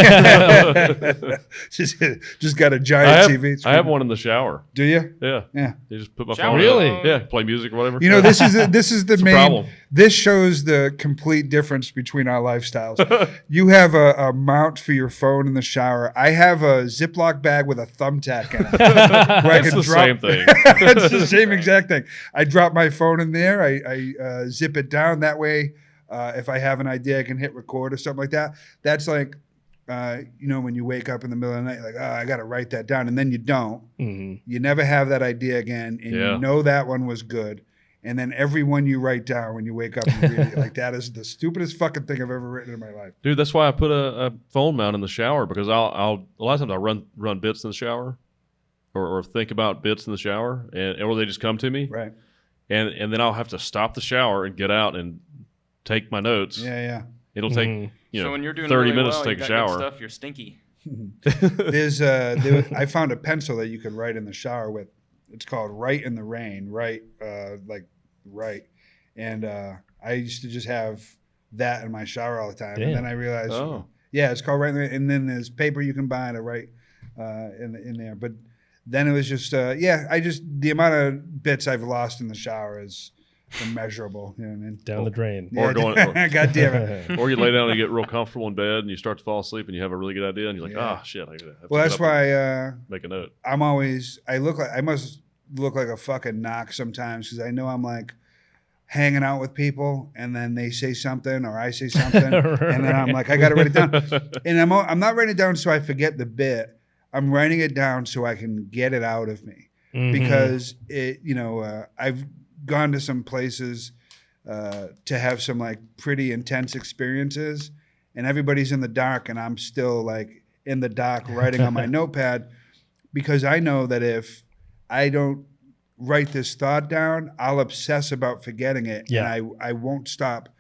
just got a giant TV screen. I have one in the shower. Do you? Yeah. Yeah. You just put my Shower phone. Really? Yeah. Play music or whatever. You know, this is the main problem. This shows the complete difference between our lifestyles. You have a mount for your phone in the shower. I have a Ziploc bag with a thumbtack in it. It's the same thing. It's the same exact thing. I drop my phone in there. I zip it down. That way, if I have an idea, I can hit record or something like that. That's like, you know, when you wake up in the middle of the night, like, oh, I got to write that down. And then you don't. You never have that idea again. And you know that one was good. And then every one you write down when you wake up and read it, like, that is the stupidest fucking thing I've ever written in my life. Dude, that's why I put a phone mount in the shower, because I'll a lot of times I'll run bits in the shower. Or think about bits in the shower, or they just come to me. Right. And then I'll have to stop the shower and get out and take my notes. Yeah. It'll take so when you're doing 30 really minutes well, to take you a got shower. good stuff, you're stinky. I found a pencil that you could write in the shower with. It's called Write in the Rain. Write. And I used to just have that in my shower all the time. Damn. And then I realized, it's called Write in the Rain. And then there's paper you can buy to write in there. But then it was just, the amount of bits I've lost in the shower is immeasurable. You know what I mean? Down the drain. Or God damn it. Or you lay down and get real comfortable in bed and you start to fall asleep and you have a really good idea and you're like, shit, I have to well, that's why make a note. I must look like a fucking knock sometimes, because I know I'm like hanging out with people and then they say something or I say something and then I'm like, I got to write it down. And I'm not writing it down so I forget the bit. I'm writing it down so I can get it out of me, because I've gone to some places to have some like pretty intense experiences, and everybody's in the dark, and I'm still like in the dark writing on my notepad, because I know that if I don't write this thought down, I'll obsess about forgetting it, and I won't stop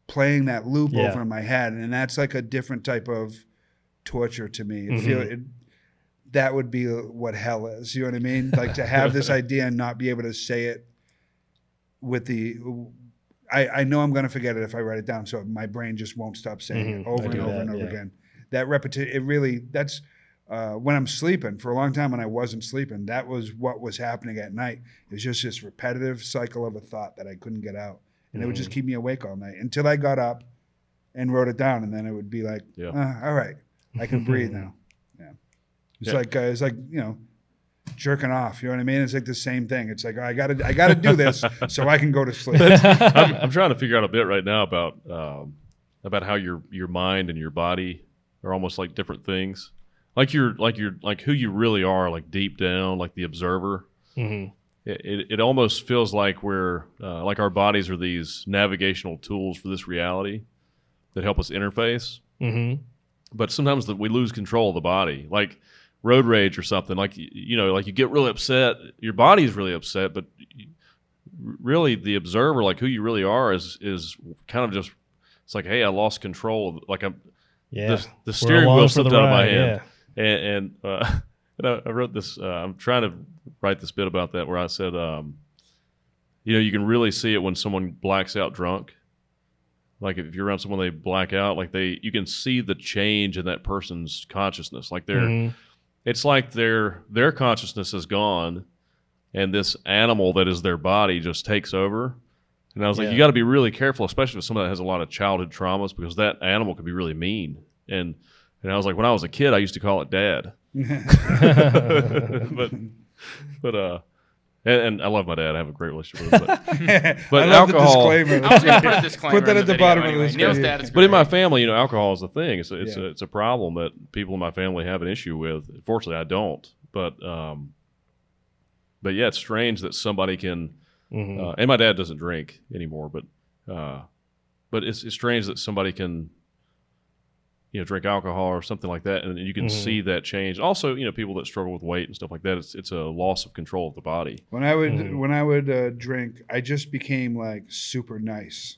playing that loop over in my head, and that's like a different type of torture to me. That would be what hell is. You know what I mean? Like to have this idea and not be able to say it with I know I'm going to forget it if I write it down. So my brain just won't stop saying it over and over and over again. That repetition, that's when I'm sleeping. For a long time when I wasn't sleeping, that was what was happening at night. It was just this repetitive cycle of a thought that I couldn't get out. And it would just keep me awake all night until I got up and wrote it down. And then it would be like, all right, I can breathe now. It's like jerking off. You know what I mean? It's like the same thing. It's like, I gotta do this so I can go to sleep. I'm trying to figure out a bit right now about about how your mind and your body are almost like different things. Like who you really are, like deep down, like the observer. Mm-hmm. It almost feels like we're like our bodies are these navigational tools for this reality that help us interface. Mm-hmm. But sometimes we lose control of the body, like road rage or something. Like like you get really upset, your body's really upset, but really the observer, like who you really are, is kind of just, it's like, hey, I lost control of, like the steering wheel slipped out of my hand. Yeah. And I wrote this. I'm trying to write this bit about that where I said, you can really see it when someone blacks out drunk. Like if you're around someone, they black out, like you can see the change in that person's consciousness. Like it's like their consciousness is gone, and this animal that is their body just takes over. And I was like, you got to be really careful, especially with someone that has a lot of childhood traumas, because that animal could be really mean. And I was like, when I was a kid, I used to call it Dad. And I love my dad. I have a great relationship with him. But I love alcohol. The disclaimer. I was going to put a disclaimer. Put that at the bottom of this. Neil's dad is But in my great. family, alcohol is a thing. It's a problem that people in my family have an issue with. Fortunately, I don't. But yeah, it's strange that somebody can. And my dad doesn't drink anymore. But it's strange that somebody can, drink alcohol or something like that, and you can see that change. Also, people that struggle with weight and stuff like that, it's a loss of control of the body. When I would drink, I just became like super nice.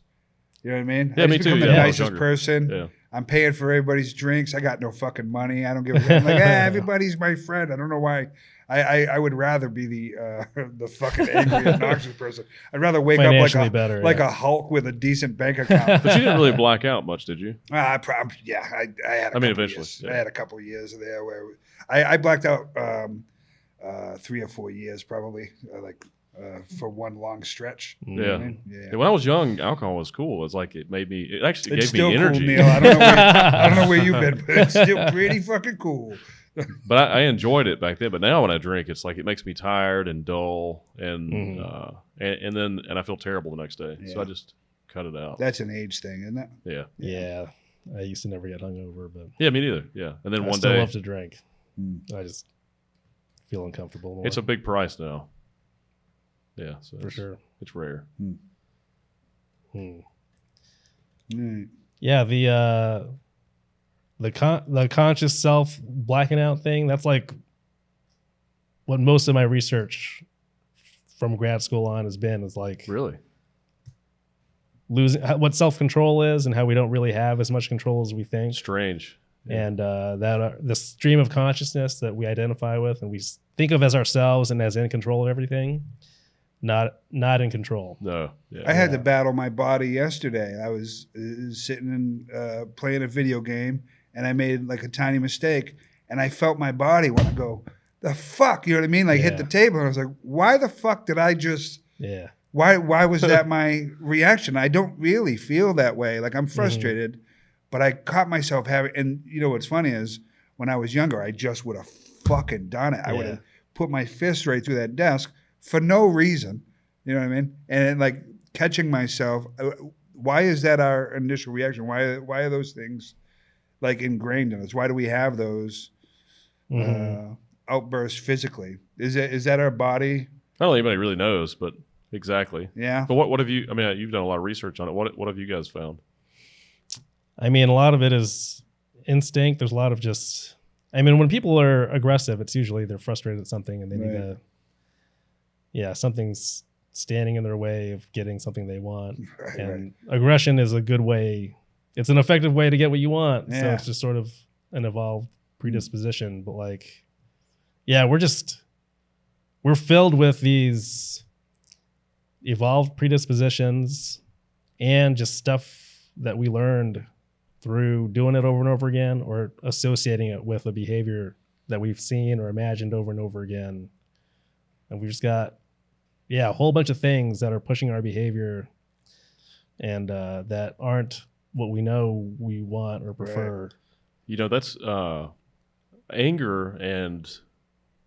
You know what I mean? Yeah, I me just too. become Yeah, the I was nicest younger. person. Yeah. I'm paying for everybody's drinks. I got no fucking money. I don't give a shit. I'm like, everybody's my friend. I don't know why. I would rather be the fucking angry, obnoxious person. I'd rather wake up like a Hulk with a decent bank account. But you didn't really black out much, did you? I had Eventually. Years. Yeah. I had a couple of years there where I blacked out 3 or 4 years probably, for one long stretch. Yeah. You know what I mean? Yeah. When I was young, alcohol was cool. It's like it actually It's gave still me energy. cool, Neil. I don't know where you've been, but it's still pretty fucking cool. But I enjoyed it back then. But now when I drink, it's like it makes me tired and dull, and then I feel terrible the next day. Yeah. So I just cut it out. That's an age thing, isn't it? Yeah. Yeah. I used to never get hungover, but Yeah, me neither. Yeah. And then I one still day, love to drink. I just feel uncomfortable more. it's a big price now. Yeah. So for sure. It's rare. Right. Yeah, the conscious self blacking out thing, that's like what most of my research from grad school on has been, is like Really? losing what self-control is and how we don't really have as much control as we think. Strange. Yeah. And the stream of consciousness that we identify with and we think of as ourselves and as in control of everything, not in control. No. Yeah. I had to battle my body yesterday. I was sitting and playing a video game, and I made like a tiny mistake, and I felt my body want to go, the fuck, you know what I mean? Like hit the table, and I was like, why the fuck did I just? Yeah. Why was that my reaction? I don't really feel that way. Like I'm frustrated, but I caught myself having. And you know what's funny is when I was younger, I just would have fucking done it. I would have put my fist right through that desk for no reason. You know what I mean? And like catching myself. Why is that our initial reaction? Why are those things like ingrained in us? Why do we have those outbursts physically? Is that our body? I don't think anybody really knows, but exactly. Yeah. But what have you? I mean, you've done a lot of research on it. What have you guys found? I mean, a lot of it is instinct. There's a lot of just, I mean, when people are aggressive, it's usually they're frustrated at something and they need to, something's standing in their way of getting something they want. And aggression is a good way. It's an effective way to get what you want. Yeah. So it's just sort of an evolved predisposition. But like, yeah, we're filled with these evolved predispositions and just stuff that we learned through doing it over and over again or associating it with a behavior that we've seen or imagined over and over again. And we've just got, a whole bunch of things that are pushing our behavior and that aren't what we know we want or prefer. Right. That's anger and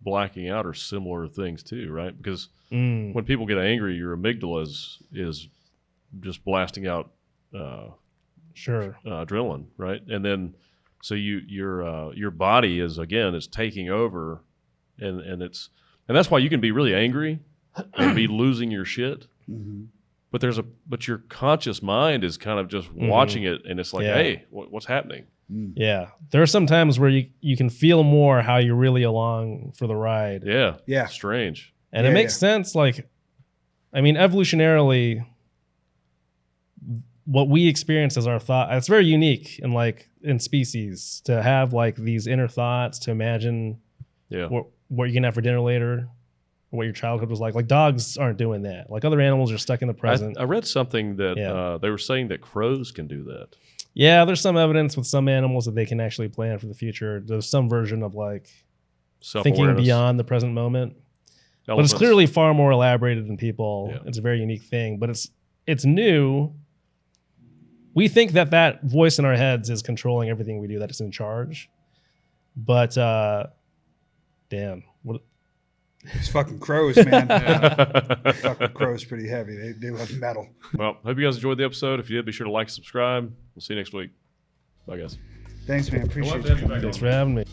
blacking out are similar things too, right? Because when people get angry, your amygdala is just blasting out Sure. adrenaline, right? And then so your body is taking over, and that's why you can be really angry and be losing your shit. Mm-hmm. But your conscious mind is kind of just watching it, and it's like, hey, what's happening? Yeah, there are some times where you can feel more how you're really along for the ride. Yeah. Strange. And it makes sense. Like, I mean, evolutionarily, what we experience as our thought, it's very unique in species to have like these inner thoughts, to imagine what you're gonna have for dinner later, what your childhood was like. Like dogs aren't doing that. Like other animals are stuck in the present. I read something that they were saying that crows can do that. Yeah, there's some evidence with some animals that they can actually plan for the future. There's some version of like thinking beyond the present moment. But it's clearly far more elaborated than people. Yeah. It's a very unique thing, but it's new. We think that voice in our heads is controlling everything we do, that it's in charge. But damn, what? It's fucking crows, man. Fucking crows pretty heavy. They love metal. Well, hope you guys enjoyed the episode. If you did, be sure to like and subscribe. We'll see you next week. Bye, guys. Thanks, man. Appreciate you coming. Thanks for having me.